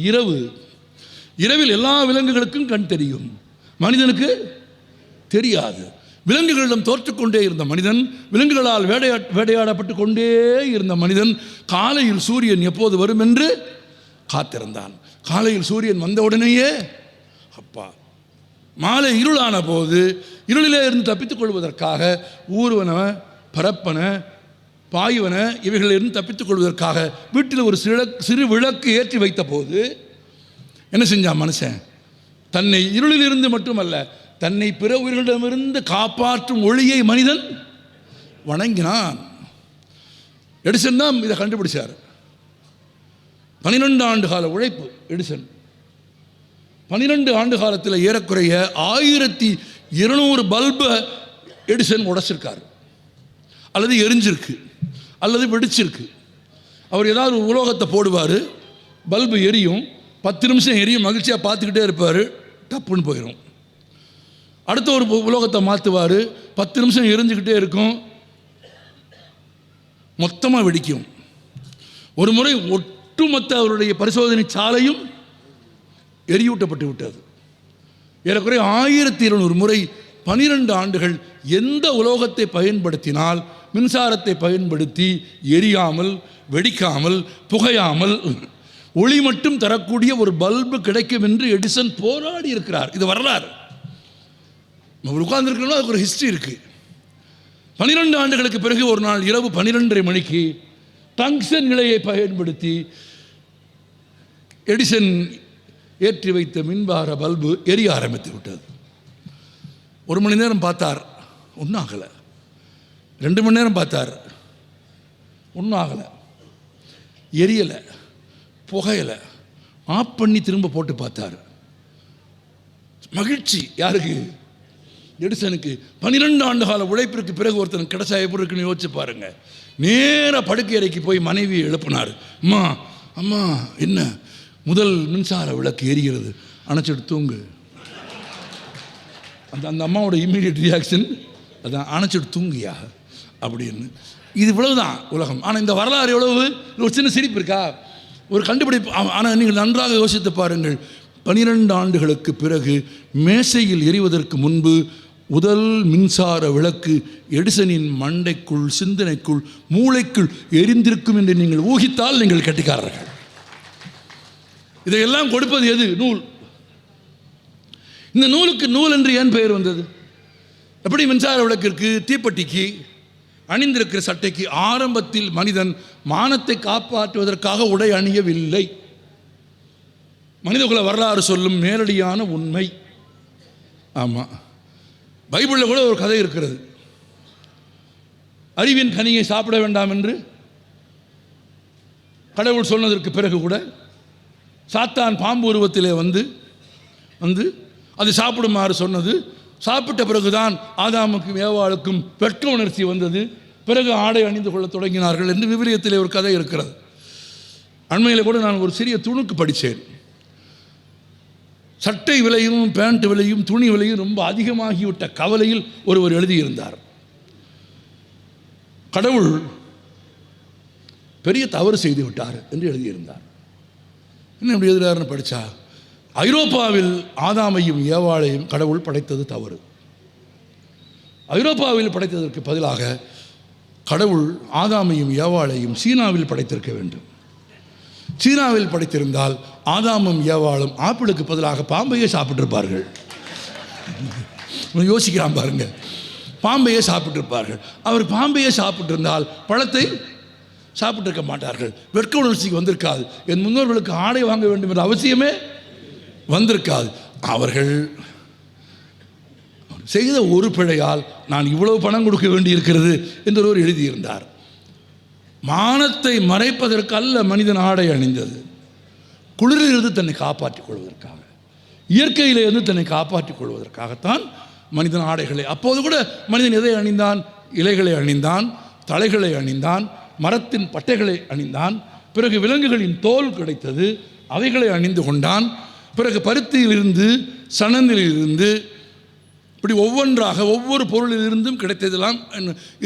இரவு. இரவில் எல்லா விலங்குகளுக்கும் கண் தெரியும், மனிதனுக்கு தெரியாது. விலங்குகளிடம் தோற்றுக்கொண்டே இருந்த மனிதன், விலங்குகளால் வேட்டையாடப்பட்டு கொண்டே இருந்த மனிதன் காலையில் சூரியன் எப்போது வரும் என்று காத்திருந்தான். காலையில் சூரியன் வந்தவுடனேயே அப்பா, மாலை இருளான போது இருளிலே இருந்து தப்பித்துக் கொள்வதற்காக ஊர்வன, பரப்பன, பாய்வன இவைகளிலிருந்து தப்பித்துக் கொள்வதற்காக வீட்டில் ஒரு சிறு விளக்கு ஏற்றி வைத்த போது என்ன செஞ்சான் மனுஷன்? தன்னை இருளிலிருந்து மட்டுமல்ல, தன்னை பிற உயிர்களிடமிருந்து காப்பாற்றும் ஒளியை மனிதன் வணங்கினான். எடிசன் தான் இதை கண்டுபிடிச்சார். 12 ஆண்டு கால உழைப்பு எடிசன். 12 ஆண்டு காலத்தில் ஏறக்குறைய 1200 பல்பை எடிசன் உடைச்சிருக்கார், அல்லது எரிஞ்சிருக்கு, அல்லது வெடிச்சிருக்கு. அவர் ஏதாவது ஒரு உலோகத்தை போடுவார், பல்பு எரியும், 10 நிமிஷம் எரியும், மகிழ்ச்சியாக பார்த்துக்கிட்டே இருப்பார், டப்புன்னு போயிடும். அடுத்த ஒரு உலோகத்தை மாற்றுவார், 10 நிமிஷம் எரிஞ்சுக்கிட்டே இருக்கும், மொத்தமாக வெடிக்கும். ஒரு முறை ஒட்டுமொத்த அவருடைய பரிசோதனை சாலையும் எரியூட்டப்பட்டு விட்டது. ஏறக்குறைய 1200 முறை 12 ஆண்டுகள் எந்த உலோகத்தை பயன்படுத்தினால் மின்சாரத்தை பயன்படுத்தி எரியாமல், வெடிக்காமல், புகையாமல் ஒளி மட்டும் தரக்கூடிய ஒரு பல்பு கிடைக்கும் என்று எடிசன் போராடி இருக்கிறார். இது வரலாறு. நம்ம உட்கார்ந்துருக்கோம்னா அதுக்கு ஒரு ஹிஸ்ட்ரி இருக்கு. 12 ஆண்டுகளுக்கு பிறகு ஒரு நாள் இரவு 12:30 மணிக்கு டங்ஸ்டன் நிலையை பயன்படுத்தி எடிசன் ஏற்றி வைத்த மின்பார பல்பு எரிய ஆரம்பித்து விட்டது. 1 மணி நேரம் பார்த்தார், ஒன்றும் ஆகலை. 2 மணி நேரம் பார்த்தார், ஒன்றும் ஆகலை, எரியலை, புகையலை. ஆஃப் பண்ணி திரும்ப போட்டு பார்த்தார். மகிழ்ச்சி யாருக்கு? எடிசனுக்கு. 12 ஆண்டு கால உழைப்பிற்கு பிறகு ஒருத்தன் கிடைச்சா எப்படி இருக்குன்னு யோசிச்சு பாருங்க. நேராக படுக்கை அறைக்கு போய் மனைவியை எழுப்பினார். அம்மா அம்மா, என்ன முதல் மின்சார விளக்கு எரிகிறது, அணைச்சிட்டு தூங்கு. அந்த அம்மாவோட இம்மீடியட் ரியாக்ஷன் அதான், அணைச்சிட்டு தூங்கியா அப்படின்னு. இது இவ்வளவுதான் உலகம். ஆனால் இந்த வரலாறு எவ்வளவு, ஒரு சின்ன சிரிப்பு இருக்கா, ஒரு கண்டுபிடிப்பு. ஆனால் நீங்கள் நன்றாக யோசித்து பாருங்கள். 12 ஆண்டுகளுக்கு பிறகு மேசையில் எரிவதற்கு முன்பு முதல் மின்சார விளக்கு எடிசனின் மண்டைக்குள், சிந்தனைக்குள், மூளைக்குள் எரிந்திருக்கும் என்று நீங்கள் ஊகித்தால் நீங்கள் கெட்டிக்காரர்கள். இதையெல்லாம் கொடுப்பது எது? நூல். இந்த நூலுக்கு நூல் என்று ஏன் பெயர் வந்தது? எப்படி மின்சார விளக்கிற்கு, தீப்பெட்டிக்கு, அணிந்திருக்கிற சட்டைக்கு ஆரம்பத்தில் மனிதன் மானத்தை காப்பாற்றுவதற்காக உடை அணியவில்லை. மனிதகுல வரலாறு சொல்லும் நேரடியான உண்மை. ஆமாம், பைபிளில் கூட ஒரு கதை இருக்கிறது. அறிவின் கனியை சாப்பிட வேண்டாம் என்று கடவுள் சொன்னதற்கு பிறகு கூட சாத்தான் பாம்பு உருவத்திலே வந்து அது சாப்பிடுமாறு சொன்னது. சாப்பிட்ட பிறகுதான் ஆதாமுக்கும் ஏவாளுக்கும் வெட்க உணர்ச்சி வந்தது. பிறகு ஆடை அணிந்து கொள்ள தொடங்கினார்கள் என்று விவிலியத்திலே ஒரு கதை இருக்கிறது. அண்மையில் கூட நான் ஒரு சிறிய துணுக்கு படித்தேன். சட்டை விலையும், பேண்ட் விலையும், துணி விலையும் ரொம்ப அதிகமாகிவிட்ட கவலையில் ஒருவர் எழுதியிருந்தார். கடவுள் பெரிய தவறு செய்து விட்டார் என்று எழுதியிருந்தார். என்ன இப்படி எழுதுகிறாருன்னு படித்தா, ஐரோப்பாவில் ஆதாமையும் ஏவாளையும் கடவுள் படைத்தது தவறு. ஐரோப்பாவில் படைத்ததற்கு பதிலாக கடவுள் ஆதாமையும் ஏவாளையும் சீனாவில் படைத்திருக்க வேண்டும். சீனாவில் படைத்திருந்தால் ஆதாமும் ஏவாளும் ஆப்பிளுக்கு பதிலாக பாம்பையே சாப்பிட்டிருப்பார்கள். யோசிக்கிறான் பாருங்க, பாம்பையே சாப்பிட்டிருப்பார்கள். அவர் பாம்பையே சாப்பிட்டிருந்தால் பழத்தை சாப்பிட்டிருக்க மாட்டார்கள். வெட்க உணர்ச்சிக்கு வந்திருக்காது. என் முன்னோர்களுக்கு ஆடை வாங்க வேண்டும் என்ற அவசியமே வந்திருக்காது. அவர்கள் செய்த ஒரு பிழையால் நான் இவ்வளவு பணம் கொடுக்க வேண்டியிருக்கிறது என்று ஒருவர் எழுதியிருந்தார். மானத்தை மறைப்பதற்கு அல்ல மனிதன் ஆடை அணிந்தது, குளிரிலிருந்து தன்னை காப்பாற்றிக் கொள்வதற்காக, இயற்கையிலிருந்து தன்னை காப்பாற்றிக் கொள்வதற்காகத்தான் மனிதன் ஆடைகளை. அப்போது கூட மனிதன் எதை அணிந்தான்? இலைகளை அணிந்தான், தலைகளை அணிந்தான், மரத்தின் பட்டைகளை அணிந்தான். பிறகு விலங்குகளின் தோல் கிடைத்தது, அவைகளை அணிந்து கொண்டான். பிறகு பருத்தியிலிருந்து, சணலிலிருந்து, இப்படி ஒவ்வொன்றாக ஒவ்வொரு பொருளிலிருந்தும் கிடைத்ததெல்லாம்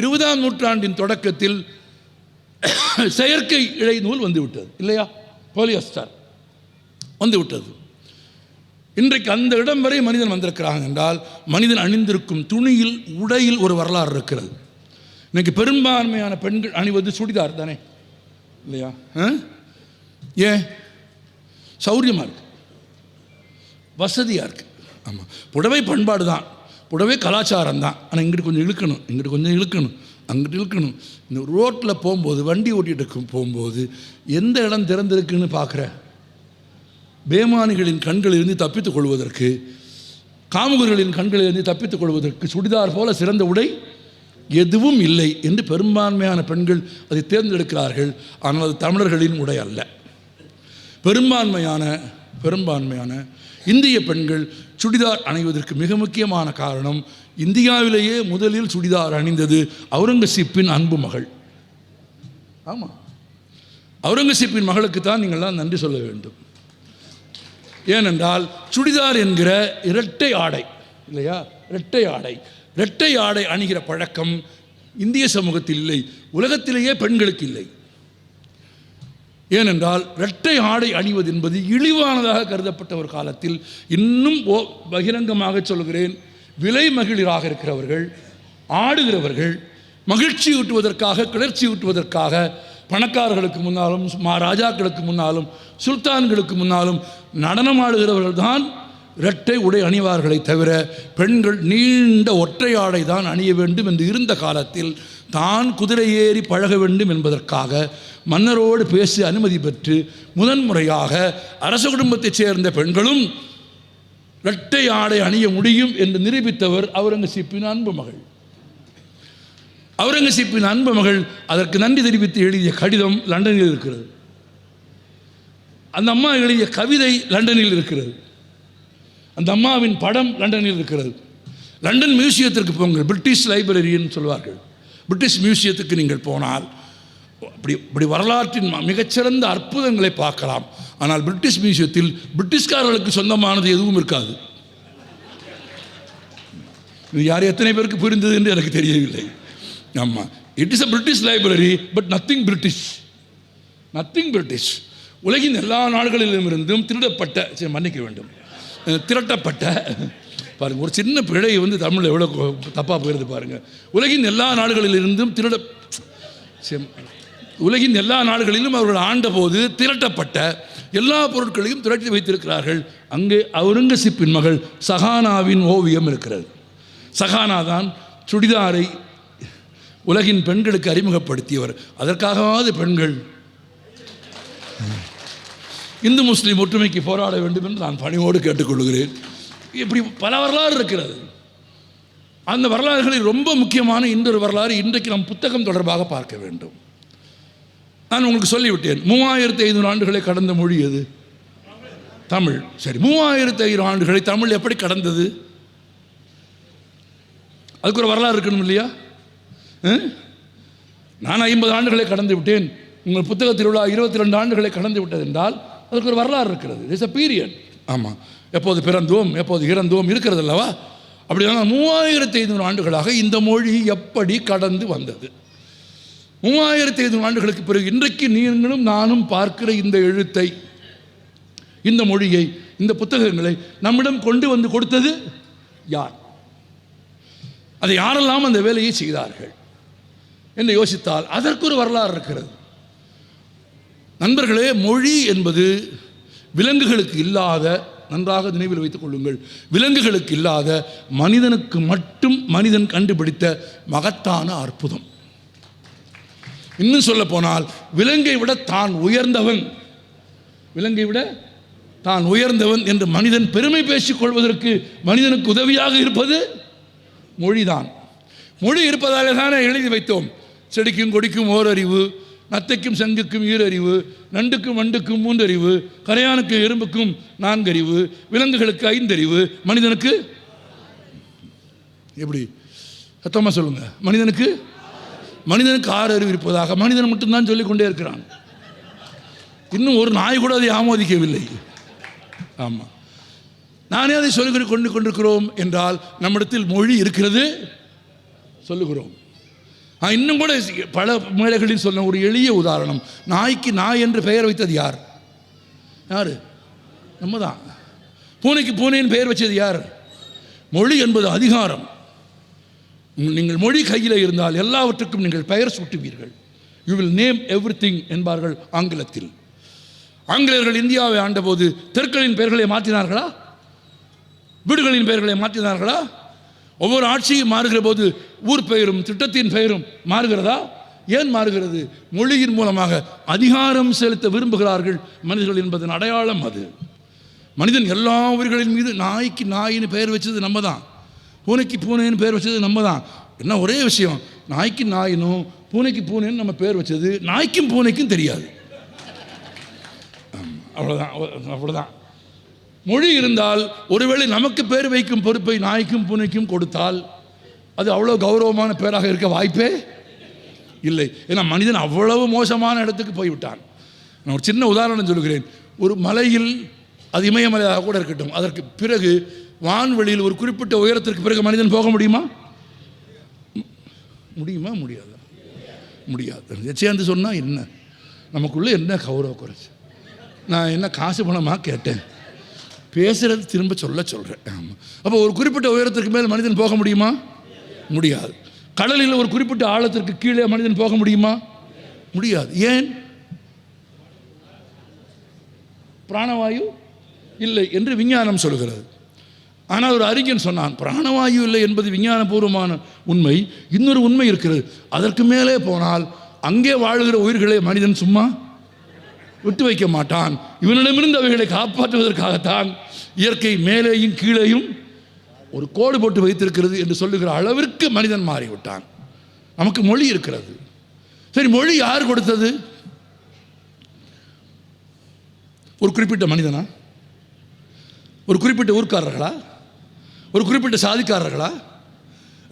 20ஆம் நூற்றாண்டின் தொடக்கத்தில் செயற்கை இழை நூல் வந்துவிட்டது இல்லையா? பாலியஸ்டர் வந்துவிட்டது. இன்றைக்கு அந்த இடம் வரை மனிதன் வந்திருக்கிறாங்க என்றால் மனிதன் அணிந்திருக்கும் துணியில், உடையில் ஒரு வரலாறு இருக்கிறது. இன்னைக்கு பெரும்பான்மையான பெண்கள் அணிவது சுடிதார் தானே இல்லையா? ஏன்? சௌரியமாக இருக்கு, வசதியாக இருக்கு. ஆமாம், புடவை பண்பாடு தான், புடவை கலாச்சாரம் தான். ஆனால் இங்கிட்டு கொஞ்சம் இழுக்கணும், இங்கிட்டு கொஞ்சம் இழுக்கணும், அங்கிட்டு இழுக்கணும். இந்த ரோட்டில் போகும்போது, வண்டி ஓட்டிகிட்டு போகும்போது எந்த இடம் திறந்திருக்குன்னு பார்க்குற பேமானிகளின் கண்களிலிருந்து தப்பித்துக் கொள்வதற்கு, காமுகர்களின் கண்களிலிருந்து தப்பித்துக் கொள்வதற்கு சுடிதார் போல சிறந்த உடை எதுவும் இல்லை என்று பெரும்பான்மையான பெண்கள் அதை தேர்ந்தெடுக்கிறார்கள். ஆனால் அது தமிழர்களின் உடை அல்ல. பெரும்பான்மையான இந்திய பெண்கள் சுடிதார் அணிவதற்கு மிக முக்கியமான காரணம், இந்தியாவிலேயே முதலில் சுடிதார் அணிந்தது அவுரங்கசீப்பின் அன்பு மகள். ஆமாம், அவுரங்கசீப்பின் மகளுக்கு தான் நீங்கள்லாம் நன்றி சொல்ல வேண்டும். ஏனென்றால் சுடிதார் என்கிற இரட்டை ஆடை இல்லையா? இரட்டை ஆடை அணிகிற பழக்கம் இந்திய சமூகத்தில் இல்லை, உலகத்திலேயே பெண்களுக்கு இல்லை. ஏனென்றால் இரட்டை ஆடை அணிவது என்பது இழிவானதாக கருதப்பட்ட ஒரு காலத்தில், இன்னும் பகிரங்கமாக சொல்கிறேன், விலை மகிழராக இருக்கிறவர்கள், ஆடுகிறவர்கள், மகிழ்ச்சி ஊட்டுவதற்காக, கிளர்ச்சி ஊட்டுவதற்காக பணக்காரர்களுக்கு முன்னாலும், ராஜாக்களுக்கு முன்னாலும், சுல்தான்களுக்கு முன்னாலும் நடனம் ஆடுகிறவர்கள் தான் இரட்டை உடை அணிவார்களை தவிர பெண்கள் நீண்ட ஒற்றை ஆடை தான் அணிய வேண்டும் என்று இருந்த காலத்தில் தான் குதிரை ஏறி பழக வேண்டும் என்பதற்காக மன்னரோடு பேசி அனுமதி பெற்று முதன்முறையாக அரச குடும்பத்தைச் சேர்ந்த பெண்களும் இரட்டை ஆடை அணிய முடியும் என்று நிரூபித்தவர் அவுரங்கசீப்பின் அன்பு மகள். அவுரங்கசீப்பின் அன்பு மகள் அதற்கு நன்றி தெரிவித்து எழுதிய கடிதம் லண்டனில் இருக்கிறது. அந்த அம்மா எழுதிய கவிதை லண்டனில் இருக்கிறது. அந்த அம்மாவின் படம் லண்டனில் இருக்கிறது. லண்டன் மியூசியத்திற்கு போங்கள், பிரிட்டிஷ் லைப்ரரின்னு சொல்வார்கள். பிரிட்டிஷ் மியூசியத்துக்கு நீங்கள் போனால் இப்படி வரலாற்றின் மிகச்சிறந்த அற்புதங்களை பார்க்கலாம். ஆனால் பிரிட்டிஷ் மியூசியத்தில் பிரிட்டிஷ்காரர்களுக்கு சொந்தமானது எதுவும் இருக்காது. இது யார் எத்தனை பேருக்கு புரிந்தது என்று எனக்கு தெரியவில்லை. ஆமாம், it is a British library, but nothing British. உலகின் எல்லா நாடுகளிலும் இருந்தும் திரட்டப்பட்ட பாருங்கள், ஒரு சின்ன பிழை தமிழில் எவ்வளோ தப்பாக போயிடுது பாருங்கள். உலகின் எல்லா நாடுகளிலிருந்தும் உலகின் எல்லா நாடுகளிலும் அவர்கள் ஆண்டபோது திரட்டப்பட்ட எல்லா பொருட்களையும் திரட்டி வைத்திருக்கிறார்கள். அங்கே அவுரங்கசீப்பின் மகள் சஹானாவின் ஓவியம் இருக்கிறது. சஹானா தான் சுடிதாரை உலகின் பெண்களுக்கு அறிமுகப்படுத்தியவர். அதற்காகவாவது பெண்கள் இந்து முஸ்லீம் ஒற்றுமைக்கு போராட வேண்டும் என்று நான் பணியோடு கேட்டுக்கொள்கிறேன். இப்படி பல வரலாறு இருக்கிறது. அந்த வரலாறுகளில் ரொம்ப முக்கியமான இன்னொரு வரலாறு இன்றைக்கு நம் புத்தகம் தொடர்பாக பார்க்க வேண்டும். நான் உங்களுக்கு சொல்லிவிட்டேன், 3500 ஆண்டுகளை கடந்த மொழி எது? தமிழ். சரி, 3500 ஆண்டுகளை தமிழ் எப்படி கடந்தது? அதுக்கு ஒரு வரலாறு இருக்கணும் இல்லையா? நான் 50 ஆண்டுகளை கடந்து விட்டேன், உங்கள் புத்தகத்தில் உள்ள 22 ஆண்டுகளை கடந்து விட்டது என்றால் அதுக்கு ஒரு வரலாறு இருக்கிறது. It's a period. ஆமாம், எப்போது பிறந்தோம், எப்போது இறந்தோம் இருக்கிறது அல்லவா? அப்படின்னா 3500 ஆண்டுகளாக இந்த மொழி எப்படி கடந்து வந்தது? 3500 ஆண்டுகளுக்கு பிறகு இன்றைக்கு நீங்களும் நானும் பார்க்கிற இந்த எழுத்தை, இந்த மொழியை இந்த புத்தகங்களை நம்மிடம் கொண்டு வந்து கொடுத்தது யார்? அதை யாரெல்லாம் அந்த வேலையை செய்தார்கள் என்று யோசித்தால் அதற்கு ஒரு வரலாறு இருக்கிறது. நண்பர்களே, மொழி என்பது விலங்குகளுக்கு இல்லாத, நன்றாக நினைவில் வைத்துக் கொள்ளுங்கள், விலங்குகளுக்கு இல்லாத மனிதனுக்கு மட்டும் மனிதன் கண்டுபிடித்த மகத்தான அற்புதம். இன்னும் சொல்ல போனால் விலங்கை விட தான் உயர்ந்தவன், விலங்கை விட தான் உயர்ந்தவன் என்று மனிதன் பெருமை பேசிக் கொள்வதற்கு மனிதனுக்கு உதவியாக இருப்பது மொழிதான். மொழி இருப்பதாலே தானே எழுதி வைத்தோம், செடிக்கும் கொடிக்கும் ஓரறிவு, நத்தைக்கும் சங்குக்கும் ஈரறிவு, நண்டுக்கும் வண்டுக்கும் 3 அறிவு, கரையானுக்கும் எறும்புக்கும் 4 அறிவு, விலங்குகளுக்கு 5 அறிவு, மனிதனுக்கு எப்படி? சத்தமாக சொல்லுங்க. மனிதனுக்கு 6 அறிவு இருப்பதாக மனிதன் மட்டும்தான் சொல்லிக்கொண்டே இருக்கிறான். இன்னும் ஒரு நாய் கூட அதை ஆமோதிக்கவில்லை. ஆமாம், நானே அதை சொல்லிக் கொண்டிருக்கிறோம் என்றால் நம்மிடத்தில் மொழி இருக்கிறது சொல்லுகிறோம். இன்னும் கூட பல மேடைகளில் சொன்ன ஒரு எளிய உதாரணம், நாய்க்கு நாய் என்று பெயர் வைத்தது யார்? யார்? நம்ம தான். பூனைக்கு பூனையின் பெயர் வச்சது யார்? மொழி என்பது அதிகாரம். நீங்கள் மொழி கையில் இருந்தால் எல்லாவற்றுக்கும் நீங்கள் பெயர் சூட்டுவீர்கள். யூ வில் நேம் எவ்ரிதிங் என்பார்கள் ஆங்கிலத்தில். ஆங்கிலேயர்கள் இந்தியாவை ஆண்டபோது தெருக்களின் பெயர்களை மாற்றினார்களா? வீடுகளின் பெயர்களை மாற்றினார்களா? ஒவ்வொரு ஆட்சியும் மாறுகிற போது ஊர் பெயரும் திட்டத்தின் பெயரும் மாறுகிறதா? ஏன் மாறுகிறது? மொழியின் மூலமாக அதிகாரம் செலுத்த விரும்புகிறார்கள் மனிதர்கள் என்பதன் அடையாளம் அது. மனிதன் எல்லா உயிர்களின் மீது நாய்க்கு நாயின்னு பெயர் வச்சது நம்ம தான், பூனைக்கு பூனைன்னு பெயர் வச்சது நம்ம தான். என்ன ஒரே விஷயம், நாய்க்கு நாயினும் பூனைக்கு பூனைன்னு நம்ம பெயர் வச்சது நாய்க்கும் பூனைக்கும் தெரியாது. அவ்வளோதான், அவ்வளோதான். மொழி இருந்தால் ஒருவேளை நமக்கு பேர் வைக்கும் பொறுப்பை நாய்க்கும் பூனைக்கும் கொடுத்தால் அது அவ்வளோ கௌரவமான பேராக இருக்க வாய்ப்பே இல்லை. ஏன்னா மனிதன் அவ்வளவு மோசமான இடத்துக்கு போய்விட்டான். நான் ஒரு சின்ன உதாரணம் சொல்கிறேன். ஒரு மலையில், அது இமயமலையாக கூட இருக்கட்டும், அதற்கு பிறகு வான்வெளியில் ஒரு குறிப்பிட்ட உயரத்திற்கு பிறகு மனிதன் போக முடியுமா? முடியுமா? முடியாது, முடியாது. சேர்ந்து சொன்னால் என்ன, நமக்குள்ளே என்ன கௌரவ குறைச்சி, நான் என்ன காசு பணமாக கேட்டேன், பேசுகிறது திரும்ப சொல்கிறேன். ஆமாம். அப்போ ஒரு குறிப்பிட்ட உயரத்திற்கு மேல் மனிதன் போக முடியுமா? முடியாது. கடலில் ஒரு குறிப்பிட்ட ஆழத்திற்கு கீழே மனிதன் போக முடியுமா? முடியாது. ஏன்? பிராணவாயு இல்லை என்று விஞ்ஞானம் சொல்கிறது. ஆனால் ஒரு அறிஞன் சொன்னான், பிராணவாயு இல்லை என்பது விஞ்ஞானபூர்வமான உண்மை. இன்னொரு உண்மை இருக்கிறது, அதற்கு மேலே போனால் அங்கே வாழுகிற உயிர்களை மனிதன் சும்மா விட்டு வைக்க மாட்டான். இவனிடமிருந்து அவைகளை காப்பாற்றுவதற்காகத்தான் இயற்கை மேலேயும் கீழேயும் ஒரு கோடு போட்டு வைத்திருக்கிறது என்று சொல்லுகிற அளவிற்கு மனிதன் மாறிவிட்டான். நமக்கு மொழி இருக்கிறது. சரி, மொழி யார் கொடுத்தது? ஒரு குறிப்பிட்ட மனிதனா? ஒரு குறிப்பிட்ட ஊர்க்காரர்களா? ஒரு குறிப்பிட்ட சாதிக்காரர்களா?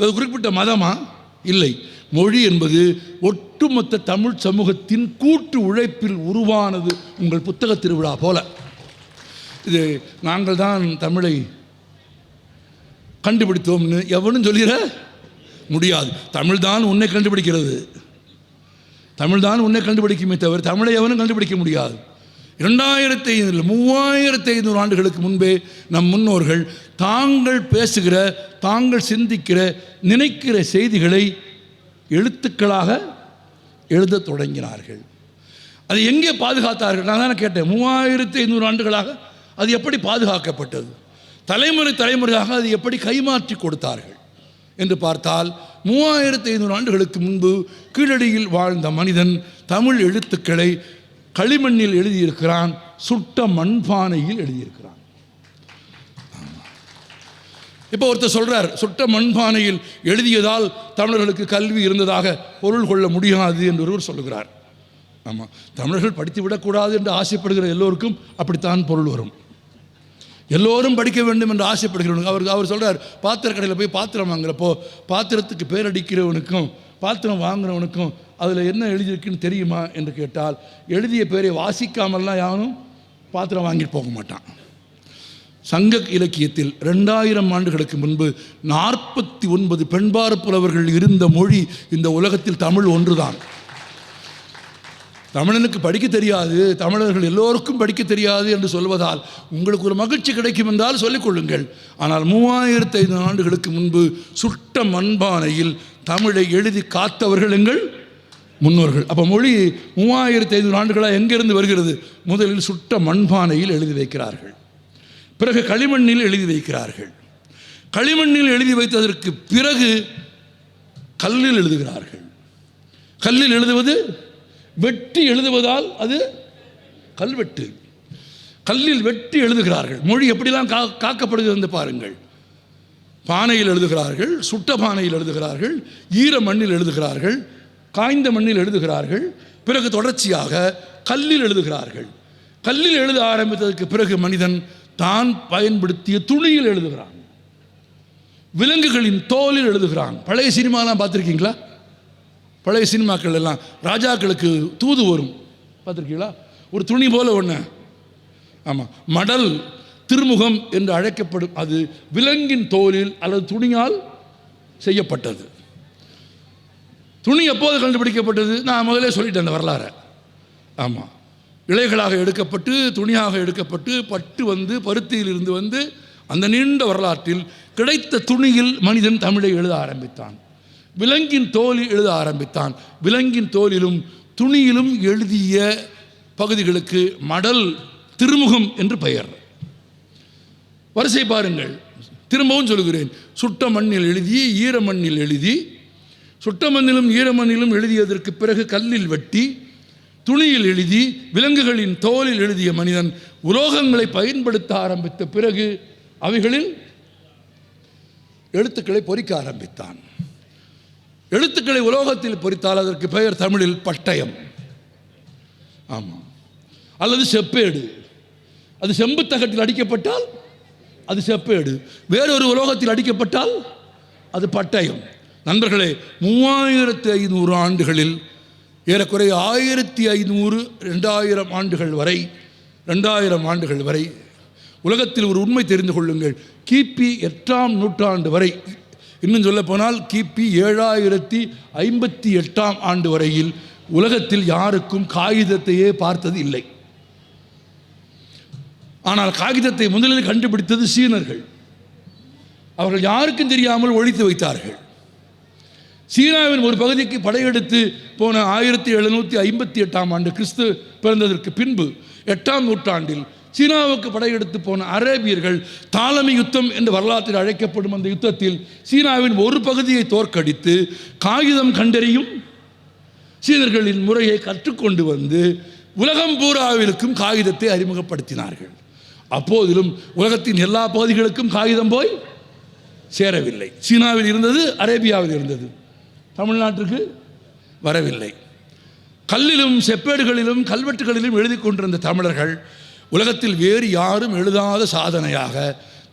ஒரு குறிப்பிட்ட மதமா? இல்லை. மொழி என்பது ஒட்டுமொத்த தமிழ் சமூகத்தின் கூட்டு உழைப்பில் உருவானது. உங்கள் புத்தக திருவிழா போல. இது நாங்கள் தான் தமிழை கண்டுபிடித்தோம்னு எவனும் சொல்லிட முடியாது. தமிழ் தான் உன்னை கண்டுபிடிக்கிறது. தமிழ் தான் உன்னை கண்டுபிடிக்குமே தவிர தமிழை எவனும் கண்டுபிடிக்க முடியாது. 2500 3500 ஆண்டுகளுக்கு முன்பே நம் முன்னோர்கள் தாங்கள் பேசுகிற, தாங்கள் சிந்திக்கிற, நினைக்கிற செய்திகளை எழுத்துக்களாக எழுத தொடங்கினார்கள். அதை எங்கே பாதுகாத்தார்கள்? நான் தானே கேட்டேன். 3500 ஆண்டுகளாக அது எப்படி பாதுகாக்கப்பட்டது? தலைமுறை தலைமுறையாக அது எப்படி கைமாற்றி கொடுத்தார்கள் என்று பார்த்தால் 3500 ஆண்டுகளுக்கு முன்பு கீழடியில் வாழ்ந்த மனிதன் தமிழ் எழுத்துக்களை களிமண்ணில் எழுதியிருக்கிறான், சுட்ட மண்பானையில் எழுதியிருக்கிறான். இப்போ ஒருத்தர் சொல்கிறார், சுட்ட மண்பானையில் எழுதியதால் தமிழர்களுக்கு கல்வி இருந்ததாக பொருள் கொள்ள முடியாது என்று ஒருவர் சொல்லுகிறார். ஆமாம், தமிழர்கள் படித்து விடக்கூடாது என்று ஆசைப்படுகிற எல்லோருக்கும் அப்படித்தான் பொருள் வரும். எல்லோரும் படிக்க வேண்டும் என்று ஆசைப்படுகிறவனுக்கு அவர் சொல்கிறார், பாத்திர கடையில் போய் பாத்திரம் வாங்குறப்போ பாத்திரத்துக்கு பேர் அடிக்கிறவனுக்கும் பாத்திரம் வாங்குறவனுக்கும் அதில் என்ன எழுதியிருக்குன்னு தெரியுமா என்று கேட்டால், எழுதிய பேரை வாசிக்காமல்லாம் யாரும் பாத்திரம் வாங்கிட்டு போக மாட்டான். சங்க இலக்கியத்தில் 2000 ஆண்டுகளுக்கு முன்பு 49 பெண்பார் புலவர்கள் இருந்த மொழி இந்த உலகத்தில் தமிழ் ஒன்றுதான். தமிழனுக்கு படிக்க தெரியாது, தமிழர்கள் எல்லோருக்கும் படிக்க தெரியாது என்று சொல்வதால் உங்களுக்கு ஒரு மகிழ்ச்சி கிடைக்கும் என்றால் சொல்லிக்கொள்ளுங்கள். ஆனால் 3500 ஆண்டுகளுக்கு முன்பு சுட்ட மண்பானையில் தமிழை எழுதி காத்தவர்கள் எங்கள் முன்னோர்கள். அப்போ மொழி 3500 ஆண்டுகளாக எங்கிருந்து வருகிறது? முதலில் சுட்ட மண்பானையில் எழுதி வைக்கிறார்கள், பிறகு களிமண்ணில் எழுதி வைக்கிறார்கள், களிமண்ணில் எழுதி வைத்ததற்கு பிறகு கல்லில் எழுதுகிறார்கள். கல்லில் எழுதுவது வெட்டி எழுதுவதால் அது கல்வெட்டு. கல்லில் வெட்டி எழுதுகிறார்கள். மொழி எப்படிலாம் காக்கப்படுகிறது என்று பாருங்கள். பானையில் எழுதுகிறார்கள், சுட்ட பானையில் எழுதுகிறார்கள், ஈர மண்ணில் எழுதுகிறார்கள், காய்ந்த மண்ணில் எழுதுகிறார்கள், பிறகு தொடர்ச்சியாக கல்லில் எழுதுகிறார்கள். கல்லில் எழுத ஆரம்பித்ததற்கு பிறகு மனிதன் தான் பயன்படுத்திய துணியில் எழுதுகிறான், விலங்குகளின் தோலில் எழுதுகிறான். பழைய சினிமாலாம் பார்த்துருக்கீங்களா? பழைய சினிமாக்கள் எல்லாம் ராஜாக்களுக்கு தூது வரும், பார்த்துருக்கீங்களா? ஒரு துணி போல ஒன்று, ஆமாம், மடல் திருமுகம் என்று அழைக்கப்படும். அது விலங்கின் தோலில் அல்லது துணியால் செய்யப்பட்டது. துணி எப்போது கண்டுபிடிக்கப்பட்டது? நான் முதலே சொல்லிட்டேன் அந்த வரலாறு. ஆமாம், இலைகளாக எடுக்கப்பட்டு துணியாக எடுக்கப்பட்டு பட்டு வந்து பருத்தியிலிருந்து வந்து அந்த நீண்ட வரலாற்றில் கிடைத்த துணியில் மனிதன் தமிழை எழுத ஆரம்பித்தான். விலங்கின் தோலில் எழுத ஆரம்பித்தான். விலங்கின் தோலிலும் துணியிலும் எழுதிய பகுதிகளுக்கு மடல் திருமுகம் என்று பெயர். வரிசை பாருங்கள், திரும்பவும் சொல்கிறேன். சுட்ட மண்ணில் எழுதி, ஈர மண்ணில் எழுதி, சுட்ட மண்ணிலும் ஈர மண்ணிலும் எழுதியதற்கு பிறகு கல்லில் வெட்டி, துணியில் எழுதி, விலங்குகளின் தோலில் எழுதிய மனிதன் உலோகங்களை பயன்படுத்த ஆரம்பித்த பிறகு அவைகளில் எழுத்துக்களை பொறிக்க ஆரம்பித்தான். எழுத்துக்களை உலோகத்தில் பொறித்தால் அதற்கு பெயர் தமிழில் பட்டயம், ஆமாம், அல்லது செப்பேடு. அது செம்பு தகட்டில் அடிக்கப்பட்டால் அது செப்பேடு, வேறொரு உலோகத்தில் அடிக்கப்பட்டால் அது பட்டயம். நண்பர்களே, 3500 ஆண்டுகளில் ஏறக்குறைய 1500 2000 ஆண்டுகள் வரை உலகத்தில் ஒரு உண்மை தெரிந்து கொள்ளுங்கள். கிபி 8ஆம் நூற்றாண்டு வரை, இன்னும் சொல்ல போனால் கிபி 7058ஆம் ஆண்டு வரையில் உலகத்தில் யாருக்கும் காகிதத்தையே பார்த்தது இல்லை. ஆனால் காகிதத்தை முதலில் கண்டுபிடித்தது சீனர்கள். அவர்கள் யாருக்கும் தெரியாமல் ஒழித்து வைத்தார்கள். சீனாவின் ஒரு பகுதிக்கு படையெடுத்து போன 1758ஆம் ஆண்டு கிறிஸ்து பிறந்ததற்கு பின்பு 8ஆம் நூற்றாண்டில் சீனாவுக்கு படையெடுத்து போன அரேபியர்கள் தாலமி யுத்தம் என்று வரலாற்றில் அழைக்கப்படும் அந்த யுத்தத்தில் சீனாவின் ஒரு பகுதியை தோற்கடித்து காகிதம் கண்டறியும் சீனர்களின் முறையை கற்றுக்கொண்டு வந்து உலகம் பூராவிற்கும் காகிதத்தை அறிமுகப்படுத்தினார்கள். அப்போதிலும் உலகத்தின் எல்லா பகுதிகளுக்கும் காகிதம் போய் சேரவில்லை. சீனாவில் இருந்தது, அரேபியாவில் இருந்தது, தமிழ்நாட்டிற்கு வரவில்லை. கல்லிலும் செப்பேடுகளிலும் கல்வெட்டுகளிலும் எழுதி கொண்டிருந்த தமிழர்கள் உலகத்தில் வேறு யாரும் எழுதாத சாதனையாக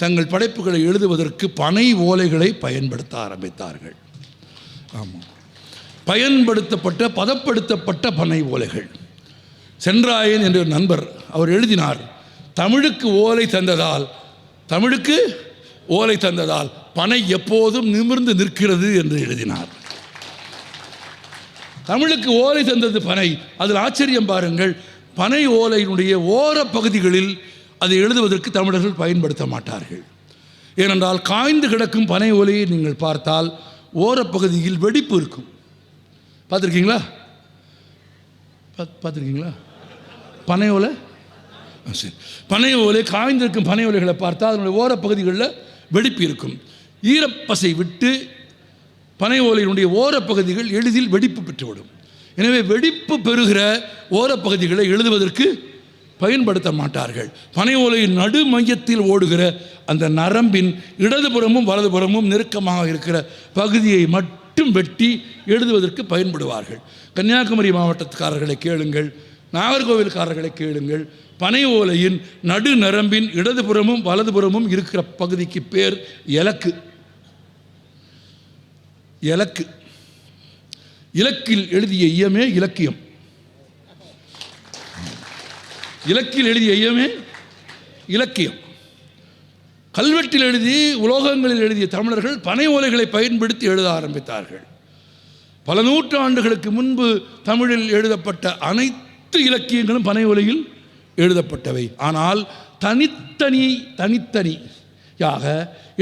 தங்கள் படைப்புகளை எழுதுவதற்கு பனை ஓலைகளை பயன்படுத்த ஆரம்பித்தார்கள். ஆமாம், பயன்படுத்தப்பட்ட பதப்படுத்தப்பட்ட பனை ஓலைகள். சென்றாயன் என்ற ஒரு நண்பர், அவர் எழுதினார், தமிழுக்கு ஓலை தந்ததால் பனை எப்போதும் நிமிர்ந்து நிற்கிறது என்று எழுதினார். தமிழுக்கு ஓலை தந்தது பனை. அதில் ஆச்சரியம் பாருங்கள், பனை ஓலையினுடைய ஓர பகுதிகளில் அதை எழுதுவதற்கு தமிழர்கள் பயன்படுத்த மாட்டார்கள். ஏனென்றால் காய்ந்து கிடக்கும் பனை ஓலையை நீங்கள் பார்த்தால் ஓரப்பகுதியில் வெடிப்பு இருக்கும். பார்த்துருக்கீங்களா? பனை ஓலை, சரி, பனை ஓலை, காய்ந்திருக்கும் பனை ஓலைகளை பார்த்தால் அதனுடைய ஓரப்பகுதிகளில் வெடிப்பு இருக்கும். ஈரப்பசை விட்டு பனை ஓலையினுடைய ஓரப்பகுதிகள் எளிதில் வெடிப்பு பெற்றுவிடும். எனவே வெடிப்பு பெறுகிற ஓரப்பகுதிகளை எழுதுவதற்கு பயன்படுத்த மாட்டார்கள். பனை ஓலையின் நடு மையத்தில் ஓடுகிற அந்த நரம்பின் இடதுபுறமும் வலதுபுறமும் நெருக்கமாக இருக்கிற பகுதியை மட்டும் வெட்டி எழுதுவதற்கு பயன்படுவார்கள். கன்னியாகுமரி மாவட்டத்துக்காரர்களை கேளுங்கள், நாகர்கோவில்காரர்களை கேளுங்கள், பனை ஓலையின் நடு நரம்பின் இடதுபுறமும் வலதுபுறமும் இருக்கிற பகுதிக்கு பேர் இலக்கு. இலக்கில் எழுதிய இயமே இலக்கியம். இலக்கில் எழுதிய இயமே இலக்கியம். கல்வெட்டில் எழுதி உலோகங்களில் எழுதிய தமிழர்கள் பனை ஓலைகளை பயன்படுத்தி எழுத ஆரம்பித்தார்கள். பல நூற்றாண்டுகளுக்கு முன்பு தமிழில் எழுதப்பட்ட அனைத்து அனைத்து இலக்கியங்களும் பனை ஓலையில் எழுதப்பட்டவை. ஆனால் தனித்தனியாக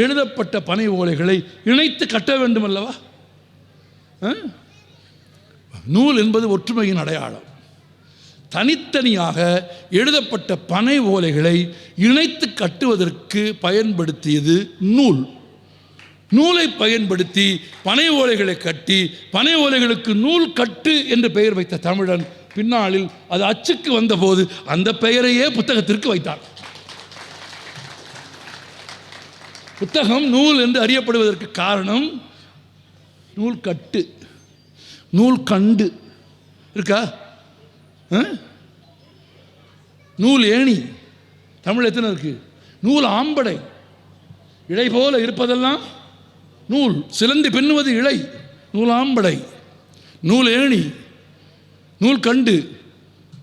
எழுதப்பட்ட பனை ஓலைகளை இணைத்து கட்ட வேண்டும் அல்லவா? நூல் என்பது ஒற்றுமையின் அடையாளம். தனித்தனியாக எழுதப்பட்ட பனை ஓலைகளை இணைத்து கட்டுவதற்கு பயன்படுத்தியது நூல். நூலை பயன்படுத்தி பனை ஓலைகளை கட்டி பனை ஓலைகளுக்கு நூல் கட்டு என்று பெயர் வைத்த தமிழன் பின்னாளில் அது அச்சுக்கு வந்தபோது அந்த பெயரையே புத்தகத்திற்கு வைத்தார். புத்தகம் நூல் என்று அறியப்படுவதற்கு காரணம் நூல் கட்டு, நூல் கண்டு இருக்கா, நூல் ஏணி தமிழ் எத்தனை இருக்கு, நூல் ஆம்படை, இழை போல இருப்பதெல்லாம் நூல், சிலந்தி பின்னுவது இழை, நூல் ஆம்படை, நூல் ஏணி, நூல் கண்டு.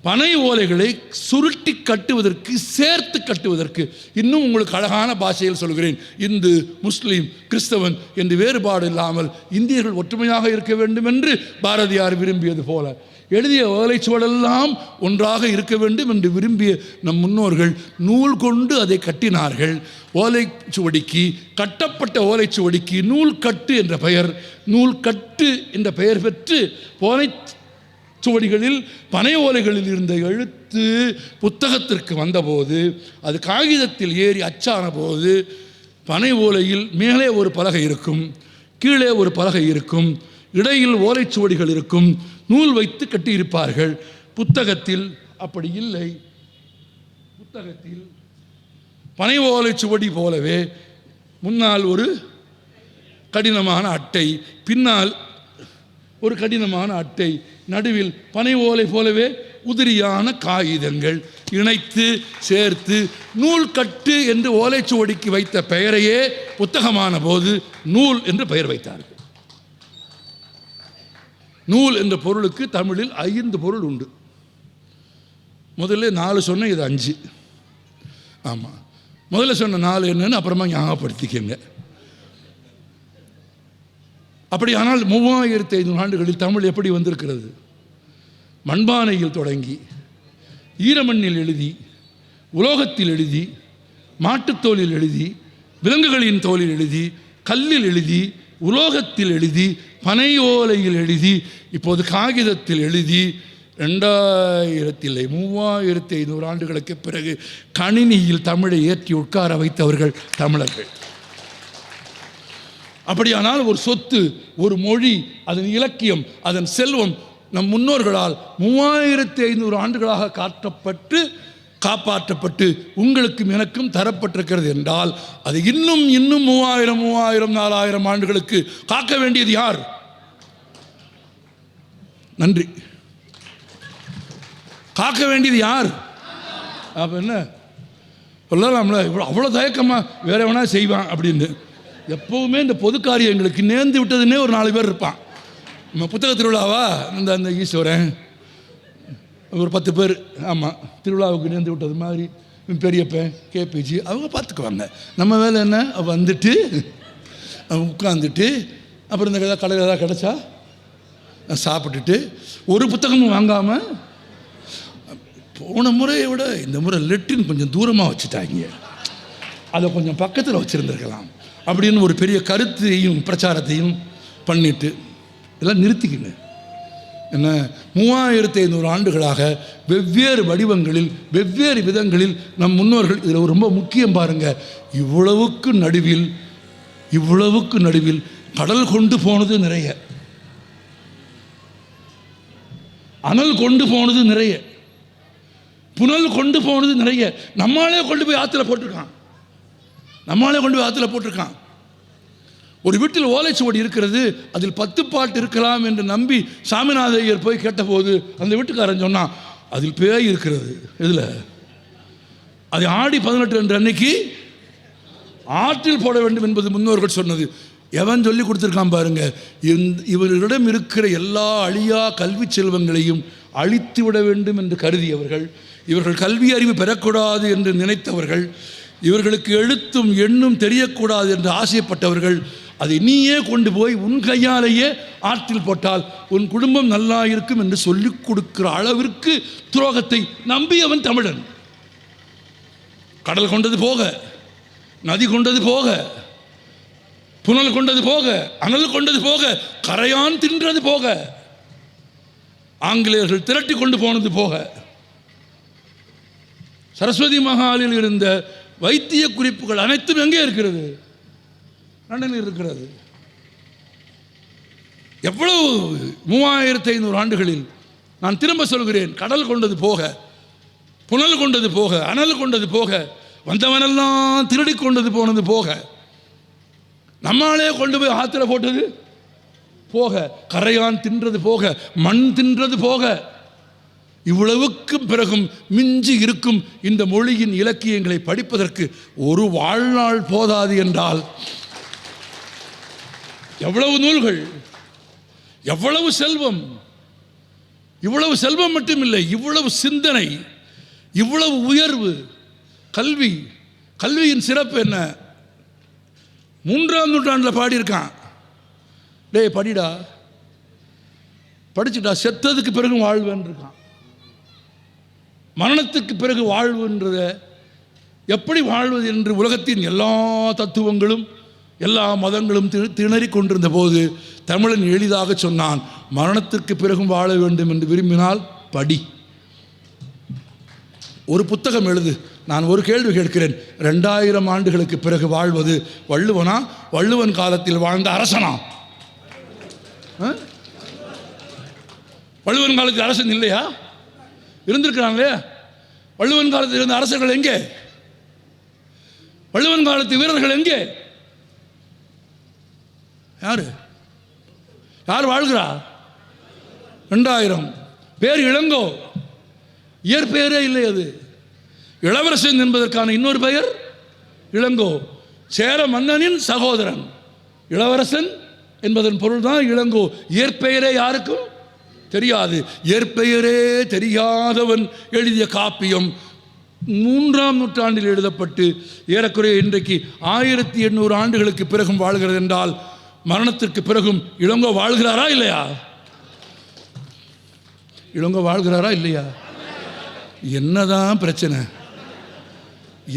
பனை ஓலைகளை சுருட்டி கட்டுவதற்கு, சேர்த்து கட்டுவதற்கு, இன்னும் உங்களுக்கு அழகான பாஷையில் சொல்கிறேன், இந்து முஸ்லீம் கிறிஸ்தவன் என்று வேறுபாடு இல்லாமல் இந்தியர்கள் ஒற்றுமையாக இருக்க வேண்டும் என்று பாரதியார் விரும்பியது போல எழுதிய ஓலைச்சுவடெல்லாம் ஒன்றாக இருக்க வேண்டும் என்று விரும்பிய நம் முன்னோர்கள் நூல் கொண்டு அதை கட்டினார்கள். ஓலைச்சுவடிக்கு, கட்டப்பட்ட ஓலைச்சுவடிக்கு நூல் கட்டு என்ற பெயர், நூல் கட்டு என்ற பெயர் பெற்று ஓலைச்சுவடிகளில் பனை ஓலைகளில் இருந்த எழுத்து புத்தகத்திற்கு வந்தபோது, அது காகிதத்தில் ஏறி அச்சான போது, பனை ஓலையில் மேலே ஒரு பலகை இருக்கும், கீழே ஒரு பலகை இருக்கும், இடையில் ஓலைச்சுவடிகள் இருக்கும், நூல் வைத்து கட்டியிருப்பார்கள். புத்தகத்தில் அப்படி இல்லை. புத்தகத்தில் பனை ஓலைச்சுவடி போலவே முன்னால் ஒரு கடினமான அட்டை, பின்னால் ஒரு கடினமான அட்டை, நடுவில் பனை ஓலை போலவே உதிரியான காகிதங்கள் இணைத்து சேர்த்து நூல் கட்டு என்று ஓலைச்சுவடிக்கு வைத்த பெயரையே புத்தகமான போது நூல் என்று பெயர் வைத்தார்கள். நூல் என்ற பொருளுக்கு தமிழில் 5 பொருள் உண்டு. முதல்ல 4 சொன்ன, இது 5. ஆமாம், முதல்ல சொன்ன 4 என்னன்னு அப்புறமா ஞாபகப்படுத்திக்கங்க. அப்படியானால் 3500 ஆண்டுகளில் தமிழ் எப்படி வந்திருக்கிறது? மண்பானையில் தொடங்கி, ஈரமண்ணில் எழுதி, உலோகத்தில் எழுதி, மாட்டுத்தோலில் எழுதி, விலங்குகளின் தோலில் எழுதி, கல்லில் எழுதி, உலோகத்தில் எழுதி, பனை ஓலையில் எழுதி, இப்போது காகிதத்தில் எழுதி, 3500 ஆண்டுகளுக்கு பிறகு கணினியில் தமிழை ஏற்றி உட்கார வைத்தவர்கள் தமிழர்கள். அப்படியானால் ஒரு சொத்து, ஒரு மொழி, அதன் இலக்கியம், அதன் செல்வம் நம் முன்னோர்களால் 3500 ஆண்டுகளாக காப்பாற்றப்பட்டு உங்களுக்கும் எனக்கும் தரப்பட்டிருக்கிறது என்றால், அது இன்னும் 3000, 4000 ஆண்டுகளுக்கு காக்க வேண்டியது யார்? நன்றி. காக்க வேண்டியது யார்? அப்ப என்ன சொல்லலாம்ல, அவ்வளோ தயக்கமா வேற வேணா செய்வான் அப்படின்னு. எப்பவுமே இந்த பொது காரியங்களுக்கு நேர்ந்து விட்டதுன்னே ஒரு 4 பேர் இருப்பான். நம்ம புத்தக திருவிழாவா, அந்த ஈஸ்வரன் ஒரு 10 பேர், ஆமாம், திருவிழாவுக்கு நேர்ந்து விட்டது மாதிரி பெரியப்பன், கேபிஜி அவங்க பார்த்துக்குவாங்க. நம்ம வேலை என்ன, வந்துட்டு உட்காந்துட்டு அப்புறம் இந்த கடையில் ஏதாவது கிடச்சா சாப்பிட்டுட்டு ஒரு புத்தகமும் வாங்காமல், போன முறையை விட இந்த முறை லெட்டின் கொஞ்சம் தூரமாக வச்சுட்டாங்க, அதை கொஞ்சம் பக்கத்தில் வச்சுருந்துருக்கலாம் அப்படின்னு ஒரு பெரிய கருத்தையும் பிரச்சாரத்தையும் பண்ணிட்டு இதெல்லாம் நிறுத்திக்கிங்க. என்ன, 3500 ஆண்டுகளாக வெவ்வேறு வடிவங்களில், வெவ்வேறு விதங்களில் நம் முன்னோர்கள், இதில் ரொம்ப முக்கியம் பாருங்க, இவ்வளவுக்கு நடுவில் கடல் கொண்டு போனது நிறைய, அனல் கொண்டு போனது நிறைய, புனல் கொண்டு போனது நிறைய. நம்மாலே கொண்டு போய் ஆற்றுல போட்டிருக்கான். ஒரு வீட்டில் ஓலைச்சுவடி இருக்கிறது, அதில் 10 பாட்டு இருக்கலாம் என்று நம்பி சாமிநாத ஐயர் போய் கேட்டபோது அந்த வீட்டுக்காரன் சொன்னான், அதில் பேய் இருக்கிறது. இதில் அது ஆடி 18 என்ற அன்னைக்கு ஆற்றில் போட வேண்டும் என்பது முன்னோர்கள் சொன்னது. எவன் சொல்லி கொடுத்துருக்கான் பாருங்க. இவர்களிடம் இருக்கிற எல்லா அழியா கல்வி செல்வங்களையும் அழித்து விட வேண்டும் என்று கருதியவர்கள், இவர்கள் கல்வி அறிவு பெறக்கூடாது என்று நினைத்தவர்கள், இவர்களுக்கு எழுத்தும் எண்ணும் தெரியக்கூடாது என்று ஆசைப்பட்டவர்கள், அதை நீயே கொண்டு போய் உன் கையாலேயே ஆற்றில் போட்டால் உன் குடும்பம் நல்லா இருக்கும் என்று சொல்லிக் கொடுக்கிற அளவிற்கு துரோகத்தை நம்பியவன் தமிழன். கடல் கொண்டது போக, நதி கொண்டது போக, புனல் கொண்டது போக, அனல் கொண்டது போக, கரையான் தின்றது போக, ஆங்கிலேயர்கள் திரட்டி கொண்டு போனது போக, சரஸ்வதி மகாலில் இருந்த வைத்திய குறிப்புகள் அனைத்தும் எங்கே இருக்கிறது? லண்டனில் இருக்கிறது. எவ்வளவு 3500 ஆண்டுகளில், நான் திரும்ப சொல்கிறேன், கடல் கொண்டது போக, புனல் கொண்டது போக, அனல் கொண்டது போக, வந்தவனெல்லாம் திருடி கொண்டது போனது போக, நம்மாலே கொண்டு போய் ஆத்திர போட்டது போக, கரையான் தின்றது போக, மண் தின்றது போக, இவ்வளவுக்கும் பிறகும் மிஞ்சி இருக்கும் இந்த மொழியின் இலக்கியங்களை படிப்பதற்கு ஒரு வாழ்நாள் போதாது என்றால் எவ்வளவு நூல்கள், எவ்வளவு செல்வம்! இவ்வளவு செல்வம் மட்டுமில்லை, இவ்வளவு சிந்தனை, இவ்வளவு உயர்வு. கல்வி, கல்வியின் சிறப்பு என்ன? 3ஆம் நூற்றாண்டில் பாடியிருக்கான். டேய் படிடா, படிச்சுட்டா செத்ததுக்கு பிறகு வாழ்வுன்னு இருக்கான். மரணத்துக்கு பிறகு வாழ்வுன்றத எப்படி வாழ்வது என்று உலகத்தின் எல்லா தத்துவங்களும் எல்லா மதங்களும் திணறி கொண்டிருந்த போது தமிழன் எளிதாக சொன்னான், மரணத்திற்கு பிறகும் வாழ வேண்டும் என்று விரும்பினால் படி, ஒரு புத்தகம் எழுது. நான் ஒரு கேள்வி கேட்கிறேன், 2000 ஆண்டுகளுக்கு பிறகு வாழ்வது வள்ளுவனா, வள்ளுவன் காலத்தில் வாழ்ந்த அரசனா? வள்ளுவன் காலத்தில் அரசன் இல்லையா? இருந்திருக்கிறாங்களே. வள்ளுவன் காலத்தில் இருந்த அரசர்கள் எங்கே? வள்ளுவன் காலத்து வீரர்கள் எங்கே? யாரு யார் வாழ்கிறா? 2000 பேர் இளங்கோ, இயற்பெயரே இல்லை. அது இளவரசன் என்பதற்கான இன்னொரு பெயர் இளங்கோ, சேர மன்னனின் சகோதரன். இளவரசன் என்பதன் பொருள் தான் இளங்கோ. இயற்பெயரே யாருக்கும் தெரியாது. இயற்பெயரே தெரியாதவன் எழுதிய காப்பியம் 3ஆம் நூற்றாண்டில் எழுதப்பட்டு ஏறக்குறைய இன்றைக்கு 1800 ஆண்டுகளுக்கு பிறகும் வாழ்கிறது என்றால், மரணத்திற்கு பிறகும் இளங்கோ வாழ்கிறாரா இல்லையா? இளங்கோ வாழ்கிறாரா இல்லையா? என்னதான் பிரச்சனை,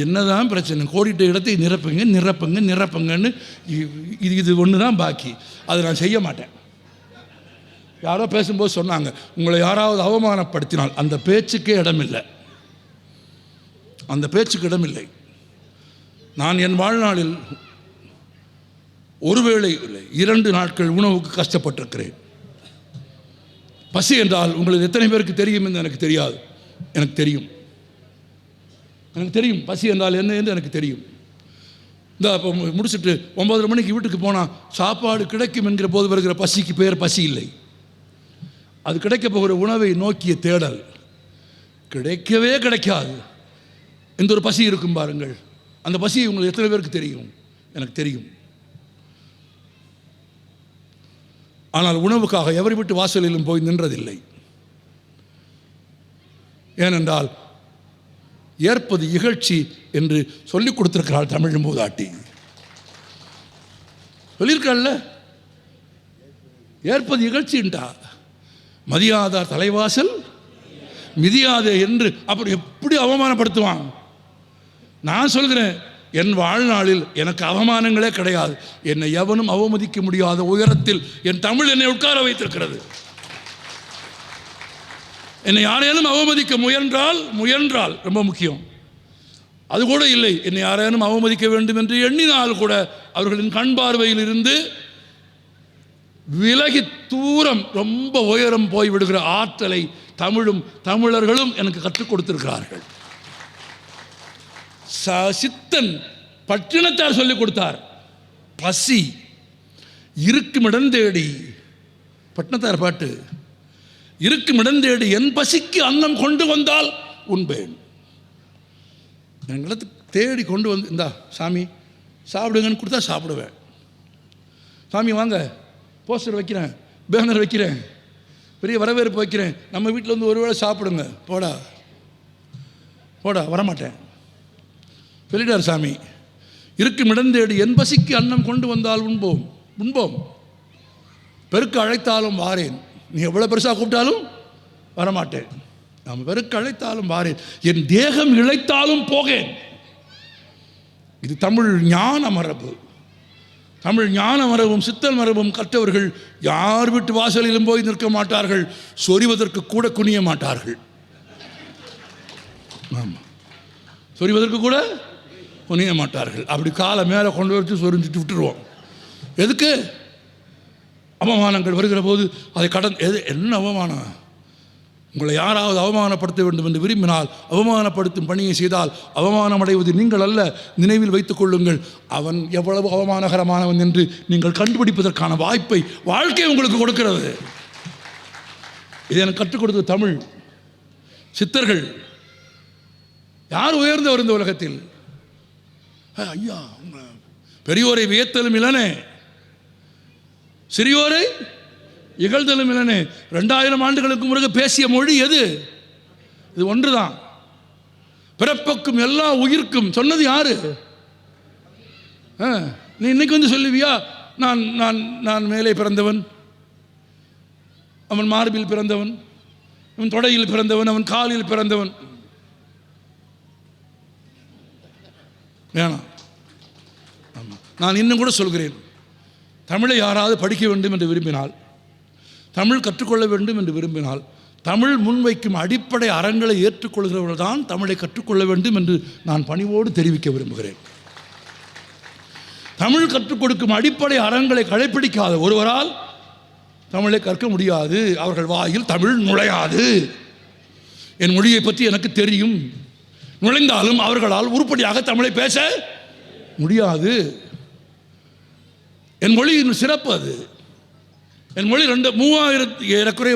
என்னதான் பிரச்சனை? கோடிட்ட இடத்தை நிரப்புங்க நிரப்புங்க நிரப்புங்கன்னு இது ஒன்று தான் பாக்கி. அதை நான் செய்ய மாட்டேன். யாரோ பேசும்போது சொன்னாங்க, உங்களை யாராவது அவமானப்படுத்தினால் அந்த பேச்சுக்கே இடமில்லை, அந்த பேச்சுக்கு இடமில்லை. நான் என் வாழ்நாளில் ஒருவேளை 2 நாட்கள் உணவுக்கு கஷ்டப்பட்டிருக்கிறேன். பசி என்றால் உங்களுக்கு எத்தனை பேருக்கு தெரியும் என்று எனக்கு தெரியாது. எனக்கு தெரியும், எனக்கு தெரியும் பசி என்றால் என்ன என்று எனக்கு தெரியும். இந்த இப்போ முடிச்சுட்டு 9:30 மணிக்கு வீட்டுக்கு போனால் சாப்பாடு கிடைக்கும் என்கிற போது வருகிற பசிக்கு பேர் பசி இல்லை. அது கிடைக்க போகிற உணவை நோக்கிய தேடல். கிடைக்கவே கிடைக்காது. இந்த ஒரு பசி இருக்கும் பாருங்கள். அந்த பசி உங்களுக்கு எத்தனை பேருக்கு தெரியும்? எனக்கு தெரியும். ஆனால் உணவுக்காக எவரி வீட்டு வாசலிலும் போய் நின்றதில்லை. ஏனென்றால் ஏற்பது இகழ்ச்சி என்று சொல்லிக் கொடுத்திருக்கிறாள் தமிழ் மூதாட்டி. சொல்லியிருக்காள்ல, ஏற்பது இகழ்ச்சின்டா. மதியாதார் தலைவாசல் மிதியாதே என்று அப்படி எப்படி அவமானப்படுத்துவான்? நான் சொல்கிறேன், என் வாழ்நாளில் எனக்கு அவமானங்களே கிடையாது. என்னை எவனும் அவமதிக்க முடியாத உயரத்தில் என் தமிழ் என்னை உட்கார வைத்திருக்கிறது. என்னை யாரேனும் அவமதிக்க முயன்றால் ரொம்ப முக்கியம். அது கூட இல்லை, என்னை யாரேனும் அவமதிக்க வேண்டும் என்று எண்ணினால் கூட அவர்களின் கண் பார்வையில் இருந்து விலகி தூரம் ரொம்ப உயரம் போய்விடுகிற ஆற்றலை தமிழும் தமிழர்களும் எனக்கு கற்றுக் கொடுத்திருக்கிறார்கள். சித்தன் பட்டினத்தார் சொல்லிக் கொடுத்தார். பசி இருக்கும் இடம் தேடி, பட்டினத்தார் பாட்டு, இருக்கும் இடம் தேடி என் பசிக்கு அன்னம் கொண்டு வந்தால் உண்பேன். எங்களுக்கு தேடி கொண்டு வந்து, இந்தா சாமி சாப்பிடுங்கன்னு கொடுத்தா சாப்பிடுவேன். சாமி வாங்க, போஸ்டர் வைக்கிறேன், பேனர் வைக்கிறேன், பெரிய வரவேற்பு வைக்கிறேன், நம்ம வீட்டில் வந்து ஒரு வேளை சாப்பிடுங்க, போடா போடா வரமாட்டேன் சொல்லிட்டார் சாமி. இருக்கும் இடந்தேடி என் பசிக்கு அன்னம் கொண்டு வந்தால் உண்போம். பெருக்க அழைத்தாலும் வாரேன். நீ எவ்வளோ பெருசாக கூப்பிட்டாலும் வரமாட்டேன். நாம் பெருக்க அழைத்தாலும் வாரேன். என் தேகம் இழைத்தாலும் போகேன். இது தமிழ் ஞான மரபு. தமிழ் ஞான மரபும் சித்தல் மரபும் கற்றவர்கள் யார் வீட்டு வாசலிலும் போய் நிற்க மாட்டார்கள். சொறிவதற்கு கூட குனிய மாட்டார்கள். ஆமாம், சொறிவதற்கு கூட குனிய மாட்டார்கள். அப்படி காலை மேலே கொண்டு வச்சு சொரிஞ்சிட்டு விட்டுருவோம். எதுக்கு? அவமானங்கள் வருகிற போது அதை என்ன அவமானம்? உங்களை யாராவது அவமானப்படுத்த வேண்டும் என்று விரும்பினால் அவமானப்படுத்தும் பணியை செய்தால் அவமானம் அடைவது நீங்கள் அல்ல. நினைவில் வைத்துக் கொள்ளுங்கள், அவன் எவ்வளவு அவமானகரமானவன் என்று நீங்கள் கண்டுபிடிப்பதற்கான வாய்ப்பை வாழ்க்கை உங்களுக்கு கொடுக்கிறது. இதை எனக்கு கற்றுக் கொடுத்தது தமிழ் சித்தர்கள். யார் உயர்ந்தவர் இந்த உலகத்தில்? ஐயா, பெரியோரை வியத்தலும் இல்லனே, சிறியோரை இகழ்தலும் இல்லனே. 2000 ஆண்டுகளுக்கு முறகு பேசிய மொழி எது? இது ஒன்றுதான். பிறப்புக்கும் எல்லா உயிர்க்கும் சொன்னது யாரு? நீ இன்னைக்கு வந்து சொல்லுவியா, நான் நான் நான் மேலே பிறந்தவன், அவன் மார்பில் பிறந்தவன், அவன் தொடையில் பிறந்தவன், அவன் காலில் பிறந்தவன். வேணாம். ஆமாம், நான் இன்னும் கூட சொல்கிறேன், தமிழை யாராவது படிக்க வேண்டும் என்று விரும்பினால், தமிழ் கற்றுக்கொள்ள வேண்டும் என்று விரும்பினால், தமிழ் முன்வைக்கும் அடிப்படை அறங்களை ஏற்றுக்கொள்கிறவர்கள் தான் தமிழை கற்றுக்கொள்ள வேண்டும் என்று நான் பணிவோடு தெரிவிக்க விரும்புகிறேன். தமிழ் கற்றுக் கொடுக்கும் அடிப்படை அறங்களை கடைப்பிடிக்காத ஒருவரால் தமிழை கற்க முடியாது. அவர்கள் வாயில் தமிழ் நுழையாது. என் மொழியை பற்றி எனக்கு தெரியும், நுழைந்தாலும் அவர்களால் உருப்படியாக தமிழை பேச முடியாது. என் மொழியின் சிறப்பு அது. என் மொழி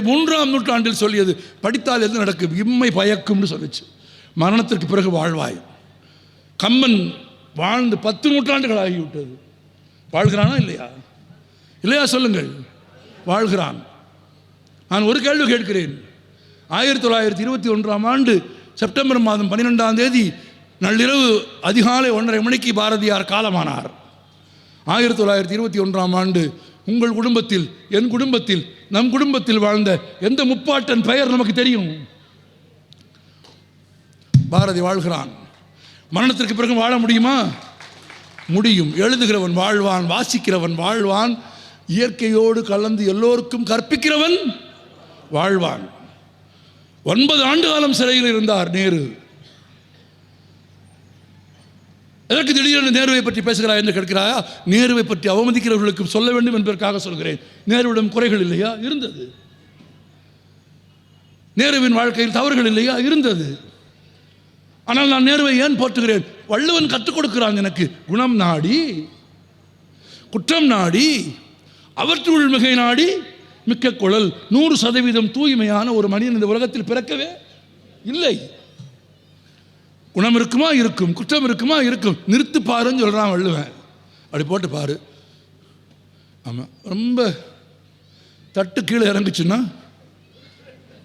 3ஆம் நூற்றாண்டில் சொல்லியது, படித்தால் எது நடக்கும்? இம்மை பயக்கும்னு சொல்லிச்சு. மரணத்திற்கு பிறகு வாழ்வாய். கம்பன் வாழ்ந்து 10 நூற்றாண்டுகள் ஆகிவிட்டது. வாழ்கிறானா இல்லையா? இல்லையா சொல்லுங்கள். வாழ்கிறான். நான் ஒரு கேள்வி கேட்கிறேன். 1921ஆம் ஆண்டு செப்டம்பர் மாதம் 12ஆம் தேதி நள்ளிரவு அதிகாலை 1:30 மணிக்கு பாரதியார் காலமானார். 1921ஆம் ஆண்டு உங்கள் குடும்பத்தில், என் குடும்பத்தில், நம் குடும்பத்தில் வாழ்ந்த எந்த முப்பாட்டன் பெயர் நமக்கு தெரியும்? பாரதி வாழ்கிறான். மரணத்திற்கு பிறகு வாழ முடியுமா? முடியும். எழுதுகிறவன் வாழ்வான், வாசிக்கிறவன் வாழ்வான், இயற்கையோடு கலந்து எல்லோருக்கும் கற்பிக்கிறவன் வாழ்வான். 9 ஆண்டு காலம் சிறையில் இருந்தார் நேரு. எதற்கு திடீரென்று நேருவை பற்றி பேசுகிறாய் என்று கேட்கிறாயா? நேருவை பற்றி அவமதிக்கிறவர்களுக்கு சொல்ல வேண்டும் என்பதற்காக சொல்கிறேன். நேருவிடம் குறைகள் இல்லையா? இருந்தது. நேருவின் வாழ்க்கையில் தவறுகள் இல்லையா? இருந்தது. ஆனால் நான் நேருவை ஏன் போற்றுகிறேன்? வள்ளுவன் கற்றுக் கொடுக்கிறான் எனக்கு. குணம் நாடி, குற்றம் நாடி, அவற்றுள் மிகை நாடி மிக்க குழல். 100% தூய்மையான ஒரு மனிதன் இந்த உலகத்தில் பிறக்கவே இல்லை. குணம் இருக்குமா? இருக்கும். குற்றம் இருக்குமா? இருக்கும். நிறுத்து பாருன்னு சொல்கிறான் வள்ளுவன். அப்படி போட்டு பாரு. ஆமாம், ரொம்ப தட்டு கீழே இறங்குச்சுன்னா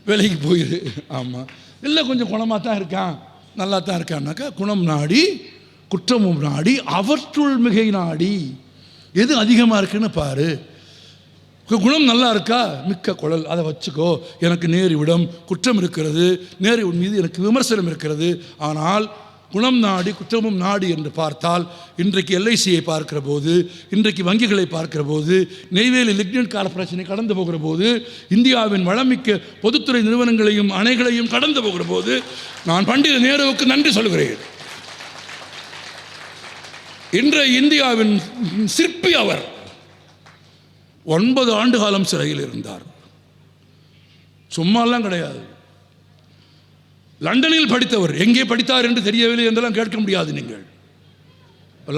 வேலைக்கு போயிரு. ஆமாம், இல்லை கொஞ்சம் குணமாக தான் இருக்கான், நல்லா தான் இருக்கான்னாக்கா குணம் நாடி, குற்றமும் நாடி, அவற்றுள் மிகை நாடி. எது அதிகமாக இருக்குன்னு பாரு. குணம் நல்லா இருக்கா? மிக்க குழல், அதை வச்சுக்கோ. எனக்கு நேருவிடம் குற்றம் இருக்கிறது, நேருவின் மீது எனக்கு விமர்சனம் இருக்கிறது. ஆனால் குணம் நாடி குற்றமும் நாடி என்று பார்த்தால், இன்றைக்கு எல்ஐசியை பார்க்கிற போது, இன்றைக்கு வங்கிகளை பார்க்கிற போது, நெய்வேலி லிக்னைட் கார்ப்பரேஷனை கடந்து போகிற போது, இந்தியாவின் வளமிக்க பொதுத்துறை நிறுவனங்களையும் அணைகளையும் கடந்து போகிற போது நான் பண்டித நேருவுக்கு நன்றி சொல்கிறேன். இன்றைய இந்தியாவின் சிற்பி அவர். 9 ஆண்டு காலம் சிறையில் இருந்தார். சும்மாலாம் கிடையாது. லண்டனில் படித்தவர். எங்கே படித்தார் என்று தெரியவில்லை என்றெல்லாம் கேட்க முடியாது நீங்கள்.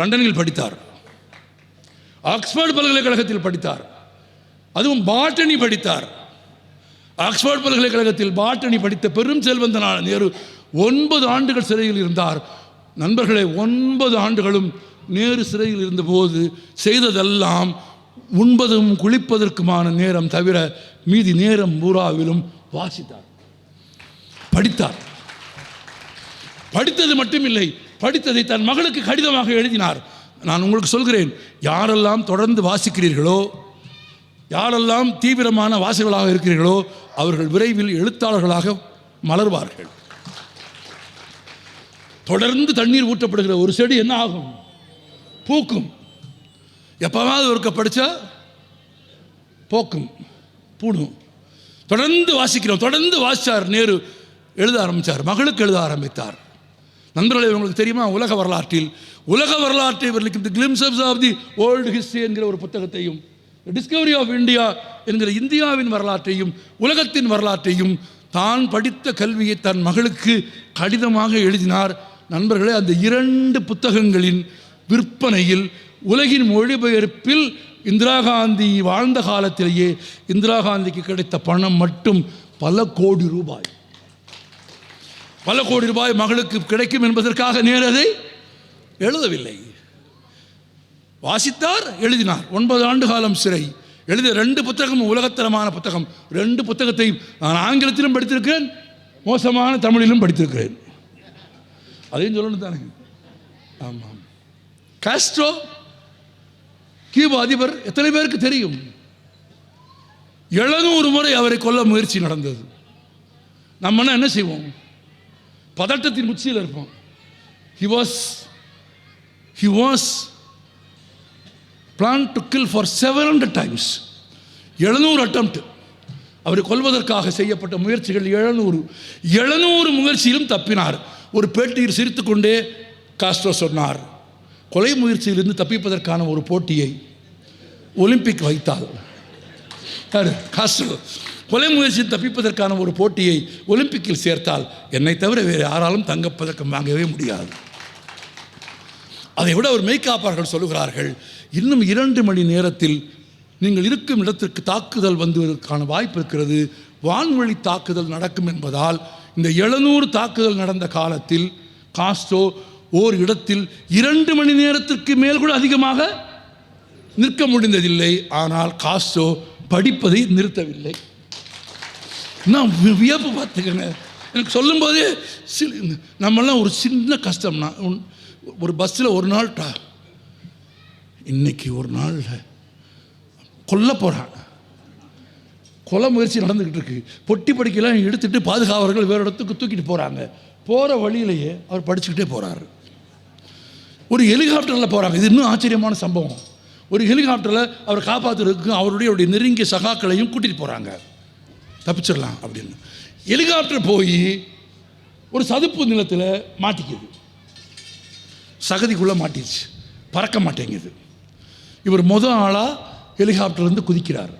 லண்டனில் படித்தார். ஆக்ஸ்போர்ட் பல்கலைக்கழகத்தில் படித்தார். அதுவும் பாட்டனி படித்தார். ஆக்ஸ்போர்ட் பல்கலைக்கழகத்தில் பாட்டனி படித்த பெரும் செல்வந்தனான நேரு 9 ஆண்டுகள் சிறையில் இருந்தார். நண்பர்களே, 9 ஆண்டுகளும் நேரு சிறையில் இருந்தபோது செய்ததெல்லாம் உண்பதும் குளிப்பதற்குமான நேரம் தவிர மீதி நேரம் பூராவிலும் வாசித்தார், படித்தார். படித்தது மட்டுமில்லை, படித்ததை தன் மகளுக்கு கடிதமாக எழுதினார். நான் உங்களுக்கு சொல்கிறேன், யாரெல்லாம் தொடர்ந்து வாசிக்கிறீர்களோ, யாரெல்லாம் தீவிரமான வாசகர்களாக இருக்கிறீர்களோ, அவர்கள் விரைவில் எழுத்தாளர்களாக மலர்வார்கள். தொடர்ந்து தண்ணீர் ஊற்றப்படுகிற ஒரு செடி என்ன ஆகும்? பூக்கும். எப்பவாவது ஒருக்க படித்தா போக்கும், பூணும். தொடர்ந்து வாசிக்கிறோம். தொடர்ந்து வாசித்தார். நேரு எழுத ஆரம்பித்தார், மகளுக்கு எழுத ஆரம்பித்தார். நண்பர்களே, உங்களுக்கு தெரியுமா, உலக வரலாற்றை வர்ணிக்கும் the glimpses of the world history என்கிற ஒரு புத்தகத்தையும், டிஸ்கவரி ஆஃப் இந்தியா என்கிற இந்தியாவின் வரலாற்றையும் உலகத்தின் வரலாற்றையும் தான் படித்த கல்வியை தன் மகளுக்கு கடிதமாக எழுதினார். நண்பர்களே, அந்த 2 புத்தகங்களின் விற்பனையில், உலகின் மொழிபெயர்ப்பில் இந்திரா காந்தி வாழ்ந்த காலத்திலேயே இந்திரா காந்திக்கு கிடைத்த பணம் மட்டும் பல கோடி ரூபாய் மகளுக்கு கிடைக்கும் என்பதற்காக நேரதை எழுதவில்லை. வாசித்தார், எழுதினார். 9 ஆண்டு காலம் சிறை. எழுதிய 2 புத்தகமும் உலகத்தரமான புத்தகம். 2 புத்தகத்தையும் நான் ஆங்கிலத்திலும் படித்திருக்கிறேன், மோசமான தமிழிலும் படித்திருக்கிறேன். அதையும் சொல்லணும் தானே. ஆமாம். காஸ்ட்ரோ கியூபா அதிபர், எத்தனை பேருக்கு தெரியும்? 700 முறை அவரை கொல்ல முயற்சி நடந்தது. நம்ம என்ன செய்வோம்? பதட்டத்தின் உச்சியில் இருப்போம். He was planned to kill for 700 times. 700 attempt. அவரை கொல்வதற்காக செய்யப்பட்ட முயற்சிகள் 700 முயற்சியிலும் தப்பினார். ஒரு பேட்டியில் சிரித்துக்கொண்டே காஸ்ட்ரோ சொன்னார், கொலை முயற்சியிலிருந்து தப்பிப்பதற்கான ஒரு போட்டியை ஒலிம்பிக் வைத்தால், காஸ்ட்ரோ கொலை முயற்சியில் தப்பிப்பதற்கான ஒரு போட்டியை ஒலிம்பிக்கில் சேர்த்தால் என்னை தவிர வேறு யாராலும் தங்கப்பதக்கம் வாங்கவே முடியாது. அதை விட ஒரு மெய்காப்பாளர்கள் சொல்லுகிறார்கள், இன்னும் 2 மணி நேரத்தில் நீங்கள் இருக்கும் இடத்திற்கு தாக்குதல் வந்துவதற்கான வாய்ப்பு இருக்கிறது. வான்வழி தாக்குதல் நடக்கும் என்பதால் இந்த 700 தாக்குதல் நடந்த காலத்தில் காஸ்ட்ரோ ஓர் இடத்தில் 2 மணி நேரத்திற்கு மேல் கூட அதிகமாக நிற்க முடிந்ததில்லை. ஆனால் காஸ்ட்ரோ படிப்பதை நிறுத்தவில்லை. நான் வியப்பு பார்த்துக்கங்க. எனக்கு சொல்லும்போதே நம்மளாம் ஒரு சின்ன கஷ்டம்னா, ஒரு பஸ்ஸில் ஒரு நாள் இன்னைக்கு ஒரு நாள் கொல்ல போகிறான், கொலை முயற்சி நடந்துக்கிட்டு இருக்கு, பொட்டி படிக்கலாம் எடுத்துகிட்டு பாதுகாவலர்கள் வேறு இடத்துக்கு தூக்கிட்டு போகிறாங்க. போகிற வழியிலேயே அவர் படிச்சுக்கிட்டே போகிறாரு. ஒரு ஹெலிகாப்டரில் போகிறாங்க. இது இன்னும் ஆச்சரியமான சம்பவம். ஒரு ஹெலிகாப்டரில் அவர் காப்பாற்றுறதுக்கு அவருடைய நெருங்கிய சகாக்களையும் கூட்டிகிட்டு போகிறாங்க, தப்பிச்சிடலாம் அப்படின்னு. ஹெலிகாப்டர் போய் ஒரு சதுப்பு நிலத்தில் மாட்டிக்குது, சகதிக்குள்ளே மாட்டிடுச்சு, பறக்க மாட்டேங்குது. இவர் ஆளாக ஹெலிகாப்டர்லேருந்து குதிக்கிறார்.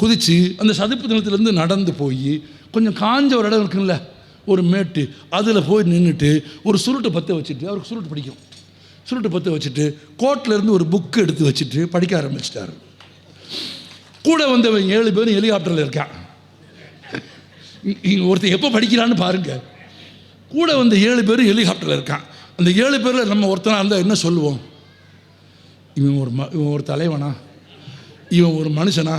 குதித்து அந்த சதுப்பு நிலத்திலேருந்து நடந்து போய் கொஞ்சம் காஞ்ச ஒரு இடம் இருக்குல்ல, ஒரு மேட்டு, அதில் போய் நின்றுட்டு ஒரு சுருட்டை பற்ற வச்சுட்டு, அவருக்கு சுருட்டு பிடிக்கும், சுருட்டு பற்ற வச்சுட்டு கோட்டிலேருந்து ஒரு புக்கு எடுத்து வச்சுட்டு படிக்க ஆரம்பிச்சிட்டார். கூட வந்தவன் 7 பேரும் ஹெலிகாப்டரில் இருக்கான். ஒருத்தர் எப்போ படிக்கிறான்னு பாருங்கள். கூட வந்த 7 பேரும் ஹெலிகாப்டரில் இருக்கான். அந்த 7 பேரில் நம்ம ஒருத்தனாக இருந்தால் என்ன சொல்லுவோம்? இவன் ஒரு தலைவனா, இவன் ஒரு மனுஷனா,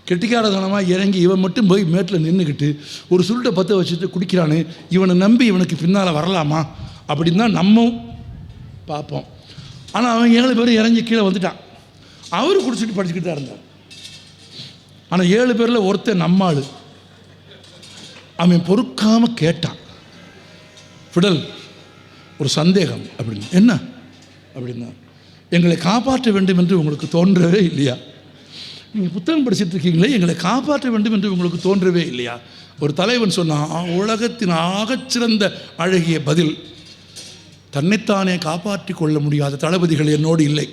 கெட்டிக்காரதனமாக இறங்கி இவன் மட்டும் போய் மேட்டில் நின்றுக்கிட்டு ஒரு சுருட்டை பற்ற வச்சுட்டு குடிக்கிறானு, இவனை நம்பி இவனுக்கு பின்னால் வரலாமா அப்படின்னு தான் நம்ம பார்ப்போம். ஆனால் அவன் 7 பேரும் இறங்கி கீழே வந்துட்டான். அவரு குடிச்சிட்டு படிச்சுக்கிட்டு தான் இருந்தார். ஆனால் 7 பேரில் ஒருத்தன் நம்மாள், அவன் பொறுக்காமல் கேட்டான், ஃபிடல் ஒரு சந்தேகம் அப்படின்னு. என்ன அப்படின்னா, எங்களை காப்பாற்ற வேண்டும் என்று உங்களுக்கு தோன்றவே இல்லையா? நீங்கள் புத்தகம் படிச்சுட்டு இருக்கீங்களே, எங்களை காப்பாற்ற வேண்டும் என்று உங்களுக்கு தோன்றவே இல்லையா? ஒரு தலைவன் சொன்னான், உலகத்தின் ஆகச்சிறந்த அழகிய பதில், தன்னைத்தானே காப்பாற்றி கொள்ள முடியாத தளபதிகள் என்னோடு இல்லை.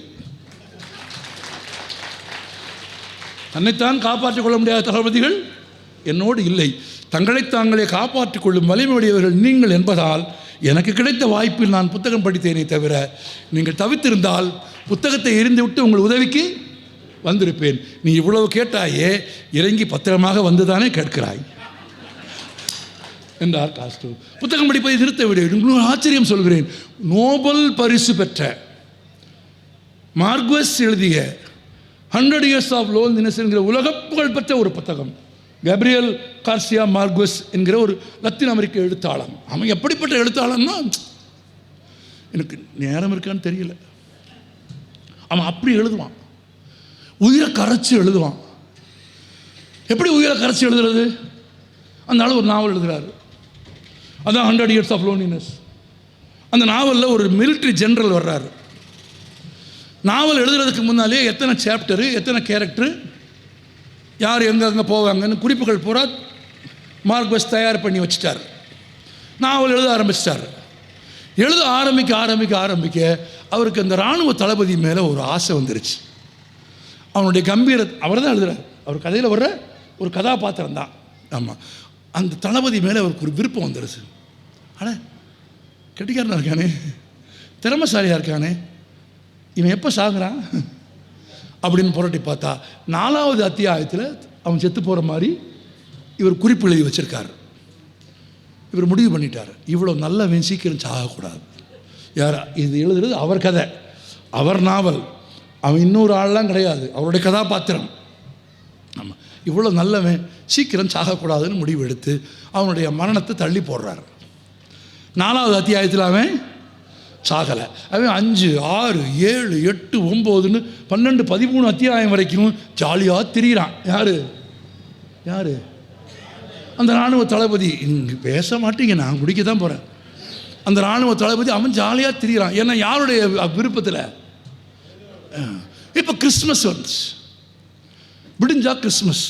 தன்னைத்தான் காப்பாற்றிக் கொள்ள முடியாத தளபதிகள் என்னோடு இல்லை. தங்களை தாங்களே காப்பாற்றிக் கொள்ளும் வலிமையுடையவர்கள் நீங்கள் என்பதால் எனக்கு கிடைத்த வாய்ப்பில் நான் புத்தகம் படித்தேனே தவிர, நீங்கள் தவித்திருந்தால் புத்தகத்தை எரிந்து விட்டு உங்கள் உதவிக்கு வந்திருப்பேன். நீ இவ்வளவு கேட்டாயே, இறங்கி பத்திரமாக வந்துதானே கேட்கிறாய் என்றார் காஸ்ட்ரோ. புத்தகம் படிப்பதை நிறுத்த விட. உங்களுக்கு ஆச்சரியம் சொல்கிறேன், நோபல் பரிசு பெற்ற மார்க்வெஸ் எழுதிய 100 Years of Loneliness என்கிற உலக புகழ் பெற்ற ஒரு புத்தகம், கேப்ரியல் கார்சியா மார்க்வெஸ் என்கிற ஒரு லத்தீன் அமெரிக்க எழுத்தாளன். அவன் எப்படிப்பட்ட எழுத்தாளன்னா, எனக்கு நேரம் இருக்கான்னு தெரியல, அவன் அப்படி எழுதுவான், உயிரை கரைச்சி எழுதுவான். எப்படி உயிரை கரைச்சி எழுதுறது? அந்த ஆள் ஒரு நாவல் எழுதுகிறாரு, அதான் 100 Years of Loneliness. அந்த நாவலில் ஒரு மிலிட்ரி ஜெனரல் வர்றாரு. நாவல் எழுதுறதுக்கு முன்னாலே எத்தனை சாப்டரு, எத்தனை கேரக்டரு, யார் எங்கெங்கே போவாங்கன்னு குறிப்புகள் பூரா மார்க்வெஸ் தயார் பண்ணி வச்சுட்டார். நாவல் எழுத ஆரம்பிச்சிட்டார். எழுத ஆரம்பிக்க அவருக்கு அந்த இராணுவ தளபதி மேலே ஒரு ஆசை வந்துருச்சு. அவனுடைய கம்பீர, அவர் தான் எழுதுறார், அவர் கதையில் வர்ற ஒரு கதாபாத்திரம் தான். ஆமாம், அந்த தளபதி மேலே அவருக்கு ஒரு விருப்பம் வந்துருச்சு. ஆனால் கெட்டிக்காரனாக இருக்கானே, திறமைசாலியாக இருக்கானே, இவன் எப்போ சாகுறான் அப்படின்னு புரட்டி பார்த்தா 4வது அத்தியாயத்தில் அவன் செத்து போகிற மாதிரி இவர் குறிப்பு எழுதி வச்சுருக்கார். இவர் முடிவு பண்ணிட்டார், இவ்வளோ நல்லவன் சீக்கிரம் சாகக்கூடாது. யார் இது எழுதுறது? அவர் கதை, அவர் நாவல், அவன் இன்னொரு ஆள்லாம் கிடையாது, அவருடைய கதாபாத்திரம். ஆமாம், இவ்வளோ நல்லவன் சீக்கிரம் சாகக்கூடாதுன்னு முடிவு எடுத்து அவனுடைய மரணத்தை தள்ளி போடுறார். 4வது அத்தியாயத்தில் அவன் சாகலை. அவன் 5, 6, 7, 8, 9ன்னு 12, 13 அத்தியாயம் வரைக்கும் ஜாலியாக திரிகிறான். யார்? அந்த இராணுவ தளபதி. இங்கே பேச மாட்டீங்க, நான் குடிக்க தான் போகிறேன். அந்த இராணுவ தளபதி அவன் ஜாலியாக திரிகிறான். ஏன்னா யாருடைய விருப்பத்தில்? இப்போ கிறிஸ்மஸ் வந்துச்சு, விடிஞ்சா கிறிஸ்மஸ்,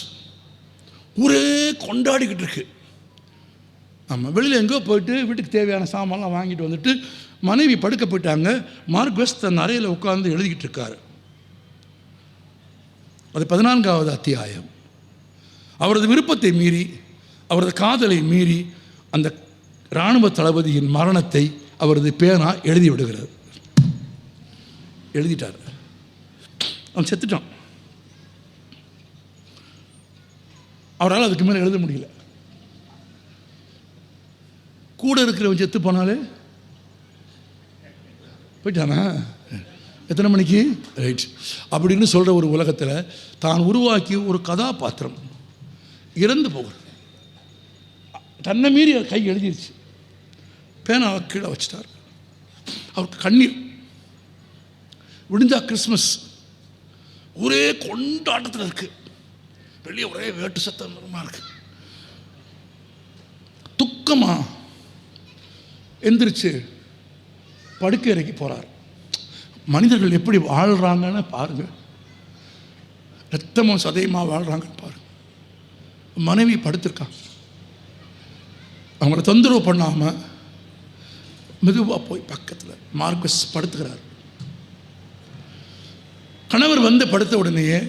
ஊரே கொண்டாடிக்கிட்டு இருக்கு. ஆமாம், வெளியில் எங்கோ போயிட்டு வீட்டுக்கு தேவையான சாமான்லாம் வாங்கிட்டு வந்துட்டு மனைவி படுக்க போயிட்டாங்க. மார்க்வெஸ் தன் அறையில் உட்கார்ந்து எழுதிக்கிட்டு இருக்காரு. அது 14வது அத்தியாயம். அவரது விருப்பத்தை மீறி, அவரது காதலை மீறி அந்த இராணுவ தளபதியின் மரணத்தை அவரது பேனா எழுதி விடுகிறது. எழுதிட்டார், அவன் செத்துட்டான். அவரால் அதுக்கு மேலே எழுத முடியல. கூட இருக்கிறவன் செத்து போனாலே போயிட்டானா, எத்தனை மணிக்கு ரைட் அப்படின்னு சொல்கிற ஒரு உலகத்தில் தான் உருவாக்கி ஒரு கதாபாத்திரம் இறந்து போகிறது. தன்னை மீறி கை எழுதிருச்சு, பேனாவை கீழே வச்சிட்டார். அவருக்கு கண்ணீர். விடிஞ்சா கிறிஸ்மஸ், ஒரே கொண்டாட்டத்தில் இருக்கு, வெளியே ஒரே வேட்டு சத்தம் இருக்கு. துக்கமா எந்திரிச்சு படுக்கை அறைக்கு போகிறார். மனிதர்கள் எப்படி வாழ்கிறாங்கன்னு பாருங்க, ரத்தமும் சதையுமா வாழ்கிறாங்கன்னு பாருங்க. மனைவி படுத்திருக்காங்க, அவங்கள தொந்தரவு பண்ணாமல் மெதுவாக போய் பக்கத்தில் மார்க்வெஸ் படுத்துக்கிறார். கணவர் வந்து படுத்த உடனேயே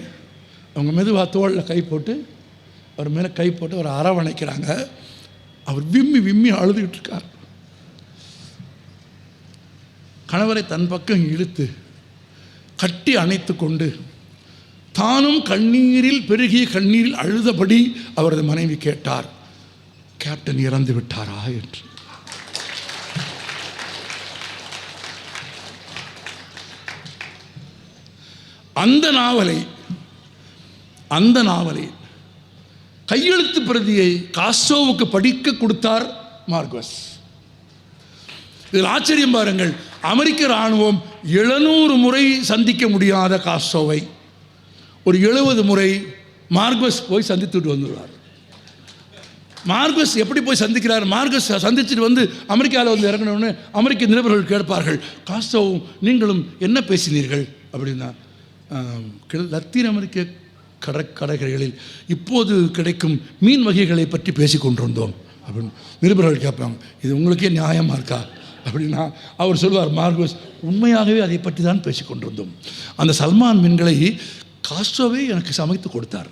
அவங்க மெதுவாக தோளில் கை போட்டு அவர் மேலே கை போட்டு அவரை அரவணைக்கிறாங்க. அவர் விம்மி விம்மி அழுதுகிட்டு இருக்கார். கணவரை தன் பக்கம் இழுத்து கட்டி அணைத்து கொண்டு தானும் கண்ணீரில் பெருகிய கண்ணீரில் அழுதபடி அவரது மனைவி கேட்டார், கேப்டன் இறந்து விட்டாரா என்று. அந்த நாவலை கையெழுத்து பிரதியை காஸ்ட்ரோவுக்கு படிக்க கொடுத்தார் மார்க்வெஸ். இதில் ஆச்சரியம் பாருங்கள், அமெரிக்க இராணுவம் 700 முறை சந்திக்க முடியாத காஸ்ட்ரோவை ஒரு 70 முறை மார்க்வெஸ் போய் சந்தித்துட்டு வந்துடுவார். மார்க்வெஸ் எப்படி போய் சந்திக்கிறார்? மார்க்வெஸ் சந்திச்சுட்டு வந்து அமெரிக்காவில் வந்து இறங்கணும்னு அமெரிக்க நிருபர்கள் கேட்பார்கள், காஸ்ட்ரோவும் நீங்களும் என்ன பேசினீர்கள் அப்படின்னா, லத்தீன் அமெரிக்க கடற்கரைகளில் இப்போது கிடைக்கும் மீன் வகைகளை பற்றி பேசி கொண்டிருந்தோம் அப்படின்னு நிருபர்கள் கேட்பாங்க. இது உங்களுக்கே நியாயமாக இருக்கா அப்படின்னா அவர் சொல்வார், மார்க்வெஸ் உண்மையாகவே அதை பற்றி தான் பேசி கொண்டிருந்தோம். அந்த சல்மான் மீன்களை காஸ்ட்ரோவே எனக்கு சமைத்து கொடுத்தார்.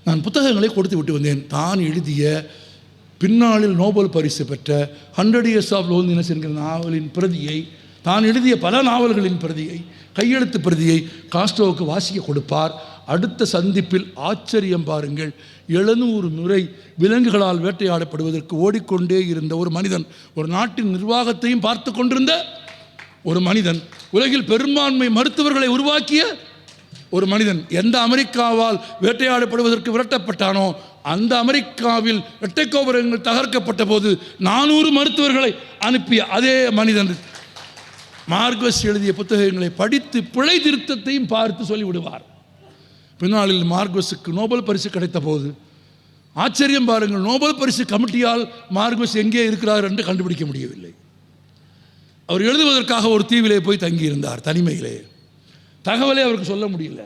நான் புத்தகங்களை கொடுத்து விட்டு வந்தேன். தான் எழுதிய பின்னாளில் நோபல் பரிசு பெற்ற 100 Years of Loneliness என்கிற நாவலின் பிரதியை, தான் எழுதிய பல நாவல்களின் பிரதியை, கையெழுத்து பிரதியை காஸ்ட்ரோவுக்கு வாசிக்க கொடுப்பார். அடுத்த சந்திப்பில் ஆச்சரியம் பாருங்கள், 700 முறை விலங்குகளால் வேட்டையாடப்படுவதற்கு ஓடிக்கொண்டே இருந்த ஒரு மனிதன், ஒரு நாட்டின் நிர்வாகத்தையும் பார்த்து கொண்டிருந்த ஒரு மனிதன், உலகில் பெரும்பான்மை மருத்துவர்களை உருவாக்கிய ஒரு மனிதன், எந்த அமெரிக்காவால் வேட்டையாடப்படுவதற்கு விரட்டப்பட்டானோ அந்த அமெரிக்காவில் இரட்டை கோபுரங்கள் தகர்க்கப்பட்ட போது 400 மருத்துவர்களை அனுப்பிய அதே மனிதன் மார்க்வஸ் எழுதிய புத்தகங்களை படித்து பிழை திருத்தத்தையும் பார்த்து சொல்லிவிடுவார். பின்னாளில் மார்க்வஸுக்கு நோபல் பரிசு கிடைத்த போது ஆச்சரியம் பாருங்கள், நோபல் பரிசு கமிட்டியால் மார்க்வஸ் எங்கே இருக்கிறார் என்று கண்டுபிடிக்க முடியவில்லை. அவர் எழுதுவதற்காக ஒரு தீவிலே போய் தங்கியிருந்தார், தனிமையிலே. தகவலே அவருக்கு சொல்ல முடியல.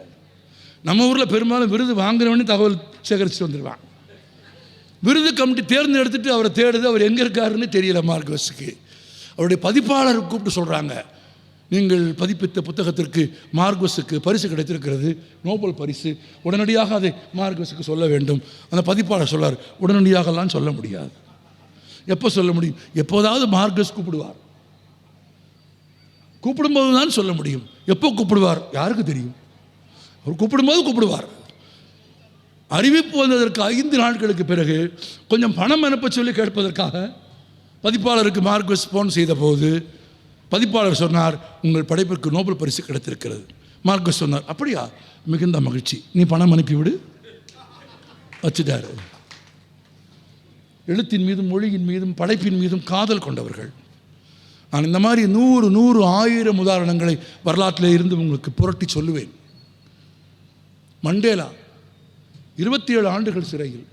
நம்ம ஊரில் பெரும்பாலும் விருது வாங்குறவனே தகவல் சேகரித்து வந்துடுவான். விருது கமிட்டி தேர்ந்தெடுத்துட்டு அவரை தேடுது. அவர் எங்கே இருக்காருன்னு தெரியல மார்க்வஸுக்கு. அவருடைய பதிப்பாளர் கூப்பிட்டு சொல்கிறாங்க, நீங்கள் பதிப்பித்த புத்தகத்திற்கு மார்க்வஸுக்கு பரிசு கிடைத்திருக்கிறது, நோபல் பரிசு. உடனடியாக அதை மார்க்வஸுக்கு சொல்ல வேண்டும். அந்த பதிப்பாளர் சொல்லார், உடனடியாகலாம் சொல்ல முடியாது. எப்போ சொல்ல முடியும்? எப்போதாவது மார்க்வஸ் கூப்பிடுவார். கூப்பிடும்போது தான் சொல்ல முடியும். எப்போ கூப்பிடுவார் யாருக்கு தெரியும்? அவர் கூப்பிடும்போது கூப்பிடுவார். அறிவிப்பு வந்ததற்கு 5 நாட்களுக்கு பிறகு கொஞ்சம் பணம் அனுப்ப சொல்லி கேட்பதற்காக பதிப்பாளருக்கு மார்க்வஸ் போன் செய்த போது பதிப்பாளர் சொன்னார், உங்கள் படைப்பிற்கு நோபல் பரிசு கிடைத்திருக்கிறது. மார்க்வஸ் சொன்னார், அப்படியா, மிகுந்த மகிழ்ச்சி, நீ பணம் அனுப்பிவிடு. வச்சுட்டாரு. எழுத்தின் மீதும் மொழியின் மீதும் படைப்பின் மீதும் காதல் கொண்டவர்கள். நான் இந்த மாதிரி 100, 1000 உதாரணங்களை வரலாற்றில் இருந்து உங்களுக்கு புரட்டி சொல்லுவேன். மண்டேலா 27 ஆண்டுகள் சிறையில்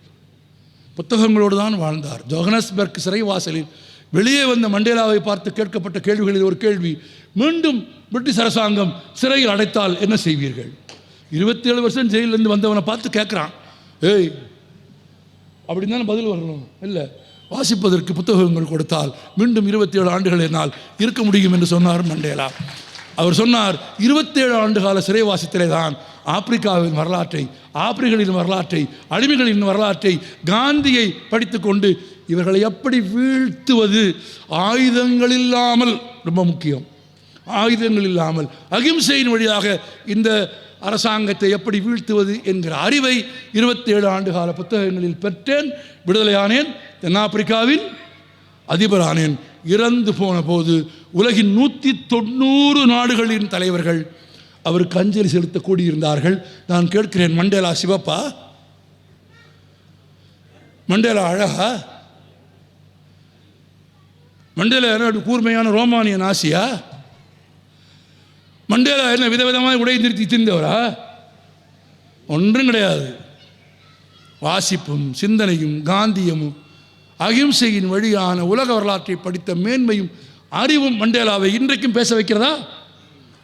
புத்தகங்களோடு தான் வாழ்ந்தார். ஜோகனஸ்பர்க் சிறைவாசலில் வெளியே வந்த மண்டேலாவை பார்த்து கேட்கப்பட்ட கேள்விகளில் ஒரு கேள்வி, மீண்டும் பிரிட்டிஷ் அரசாங்கம் சிறையில் அடைத்தால் என்ன செய்வீர்கள்? 27 வருஷம் ஜெயிலிருந்து வந்தவனை பார்த்து கேட்குறான், ஏய் அப்படின்னு தானே பதில் வரணும். இல்லை, வாசிப்பதற்கு புத்தகங்கள் கொடுத்தால் மீண்டும் 27 ஆண்டுகள் என்னால் இருக்க முடியும் என்று சொன்னார் மண்டேலா. அவர் சொன்னார், 27 ஆண்டு கால சிறைவாசத்திலே தான் ஆப்பிரிக்காவின் வரலாற்றை, ஆப்பிரிக்கர்களின் வரலாற்றை, அடிமைகளின் வரலாற்றை, காந்தியை படித்து கொண்டு இவர்களை எப்படி வீழ்த்துவது, ஆயுதங்கள் இல்லாமல், ரொம்ப முக்கியம், ஆயுதங்கள் இல்லாமல் அகிம்சையின் வழியாக இந்த அரசாங்கத்தை எப்படி வீழ்த்துவது என்கிற அறிவை 27 ஆண்டு கால புத்தகங்களில் பெற்றேன். விடுதலையானேன், தென்னாப்பிரிக்காவின் அதிபரானேன். இறந்து போன போது உலகின் 190 நாடுகளின் தலைவர்கள் அவருக்கு அஞ்சலி செலுத்த கூடியிருந்தார்கள். நான் கேட்கிறேன், மண்டேலா சிவப்பா? மண்டேலா அழகா? மண்டேலா என்ன கூர்மையான ரோமானிய நாசியா? மண்டேலா என்ன விதவிதமாக உடை நிறுத்தி திரிந்தவரா? ஒன்றும் கிடையாது. வாசிப்பும் சிந்தனையும் காந்தியமும் அகிம்சையின் வழியான உலக வரலாற்றை படித்த மேன்மையும் அறிவும் மண்டேலாவை இன்றைக்கும் பேச வைக்கிறதா?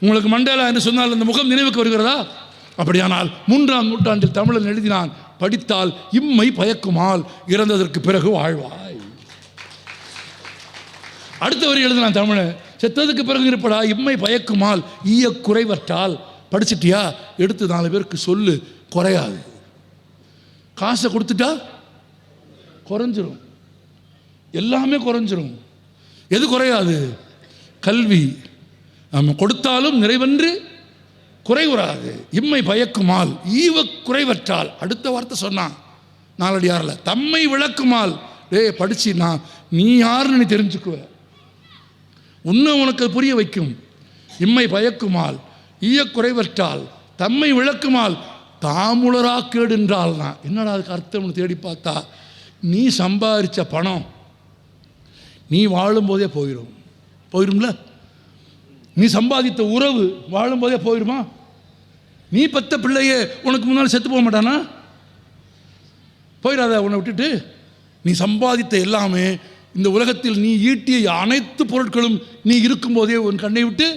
உங்களுக்கு மண்டேலா என்று சொன்னால் அந்த முகம் நினைவுக்கு வருகிறதா? அப்படியானால் 3ஆம் நூற்றாண்டில் தமிழன் எழுதினான், படித்தால் இம்மை பயக்குமால், இறந்ததற்கு பிறகு வாழ்வாய். அடுத்தவர் எழுதினான் தமிழன், செத்ததுக்கு பிறகு இருப்படா, இம்மை பயக்குமால் ஈய குறைவற்றால். படிச்சிட்டியா? எடுத்து 4 பேருக்கு சொல்லு, குறையாது. காசை கொடுத்துட்டா குறைஞ்சிரும், எல்லாமே குறைஞ்சிரும். எது குறையாது? கல்வி. நம்ம கொடுத்தாலும் நிறைவென்று குறைவுறாது. இம்மை பயக்குமால் ஈவ குறைவற்றால். அடுத்த வார்த்தை சொன்னான் நாலடியாரில், தம்மை விளக்குமால். படிச்சுனா நீ யாருன்னு நீ தெரிஞ்சுக்குவ, உன்னை உனக்கு புரிய வைக்கும். இம்மை பயக்குமால் ஈய குறைவற்றால் தம்மை விளக்குமால் தாமுளரா கேடு என்றால் தான். என்னடா அதுக்கு அர்த்தம்னு தேடி பார்த்தா, நீ சம்பாதிச்ச பணம் நீ வாழும்போதே போயிடும்ல. நீ சம்பாதித்த உறவு வாழும்போதே போயிடுமா? நீ பெத்த பிள்ளையே உனக்கு முன்னால் செத்து போக மாட்டானா? போயிடாத உன்னை விட்டுட்டு. நீ சம்பாதித்த எல்லாமே, இந்த உலகத்தில் நீ ஈட்டிய அனைத்து பொருட்களும் நீ இருக்கும்போதே உன் கண்ணை விட்டு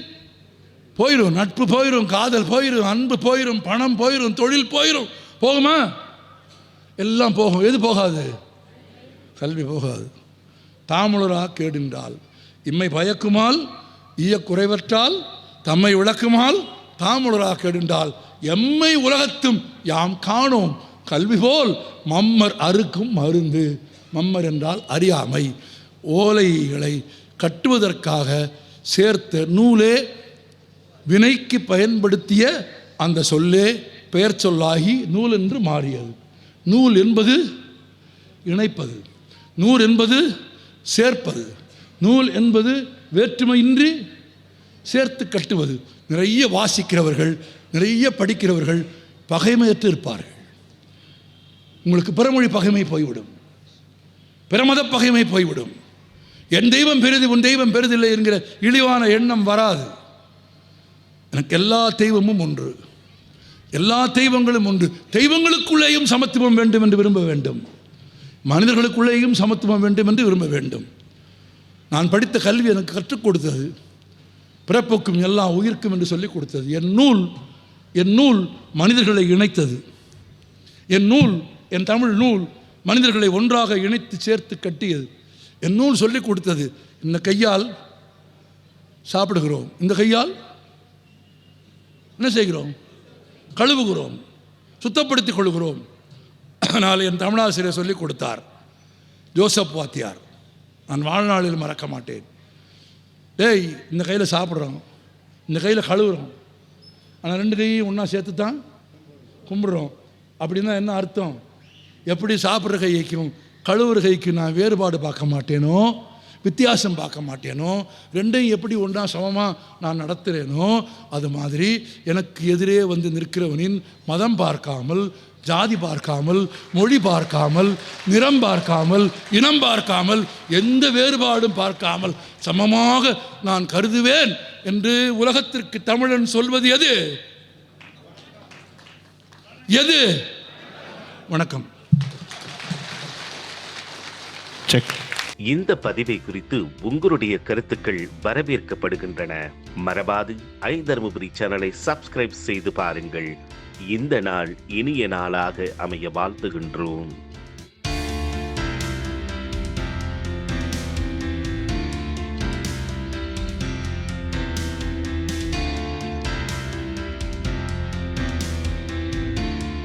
போயிடும். நட்பு போயிடும், காதல் போயிடும், அன்பு போயிடும், பணம் போயிடும், தொழில் போயிடும். போகுமா? எல்லாம் போகும். எது போகாது? கல்வி போகாது. தாமுளரா கேடுன்றால் இம்மை பயக்குமால் ஈய குறைவற்றால் தம்மை விளக்குமால் தாமுளரா கேடுன்றால் எம்மை உலகத்தும் யாம் காணோம் கல்வி போல் மம்மர் அறுக்கும் மருந்து. மம்மர் என்றால் அறியாமை. ஓலைகளை கட்டுவதற்காக சேர்த்த நூலே, வினைக்கு பயன்படுத்திய அந்த சொல்லே பெயர் சொல்லாகி நூல் என்று மாறியது. நூல் என்பது இணைப்பது, நூல் என்பது சேர்ப்பது, நூல் என்பது வேற்றுமையின்றி சேர்த்து கட்டுவது. நிறைய வாசிக்கிறவர்கள், நிறைய படிக்கிறவர்கள் பகைமையற்று இருப்பார்கள். உங்களுக்கு பிறமொழி பகைமை போய்விடும், பிரமத பகைமை போய்விடும். என் தெய்வம் பெரிது உன் தெய்வம் பெரிதில்லை என்கிற இழிவான எண்ணம் வராது. எனக்கு எல்லா தெய்வமும் ஒன்று, எல்லா தெய்வங்களும் ஒன்று. தெய்வங்களுக்குள்ளேயும் சமத்துவம் வேண்டும் என்று விரும்ப வேண்டும், மனிதர்களுக்குள்ளேயும் சமத்துவம் வேண்டும் என்று விரும்ப வேண்டும். நான் படித்த கல்வி எனக்கு கற்றுக் கொடுத்தது பிறப்புக்கும் எல்லா உயிர்க்கும் என்று சொல்லிக் கொடுத்தது. என் நூல் மனிதர்களை இணைத்தது. என் நூல், என் தமிழ் நூல் மனிதர்களை ஒன்றாக இணைத்து சேர்த்து கட்டியது. என் நூல் சொல்லிக் கொடுத்தது, இந்த கையால் சாப்பிடுகிறோம், இந்த கையால் என்ன செய்கிறோம், கழுவுகிறோம், சுத்தப்படுத்திக் கொள்கிறோம். ஆனால் என் தமிழாசிரியர் சொல்லிக் கொடுத்தார், ஜோசப் வாத்தியார், நான் வாழ்நாளில் மறக்க மாட்டேன். டேய், இந்த கையில் சாப்பிட்றோம், இந்த கையில் கழுவுறோம், ஆனால் ரெண்டு கையும் ஒன்றா சேர்த்து தான் கும்பிட்றோம். அப்படின்னா என்ன அர்த்தம்? எப்படி சாப்பிட்ற கைக்கும் கழுவுற கைக்கு நான் வேறுபாடு பார்க்க மாட்டேனோ, வித்தியாசம் பார்க்க மாட்டேனோ, ரெண்டையும் எப்படி ஒன்றா சமமாக நான் நடத்துகிறேனோ, அது மாதிரி எனக்கு எதிரே வந்து நிற்கிறவனின் மதம் பார்க்காமல், ஜாதி பார்க்காமல், மொழி பார்க்காமல், நிறம் பார்க்காமல், இனம் பார்க்காமல், எந்த வேறுபாடும் பார்க்காமல் சமமாக நான் கருதுவேன் என்று உலகத்திற்கு தமிழன் சொல்வது எது? எது? வணக்கம். இந்த பதிவை குறித்து உங்களுடைய கருத்துக்கள் வரவேற்கப்படுகின்றன. மறவாது ஐதர்மபுரி சேனலை சப்ஸ்கிரைப் செய்து பாருங்கள். இந்த நாள் இனிய நாளாக அமைய வாழ்த்துகின்றோம்.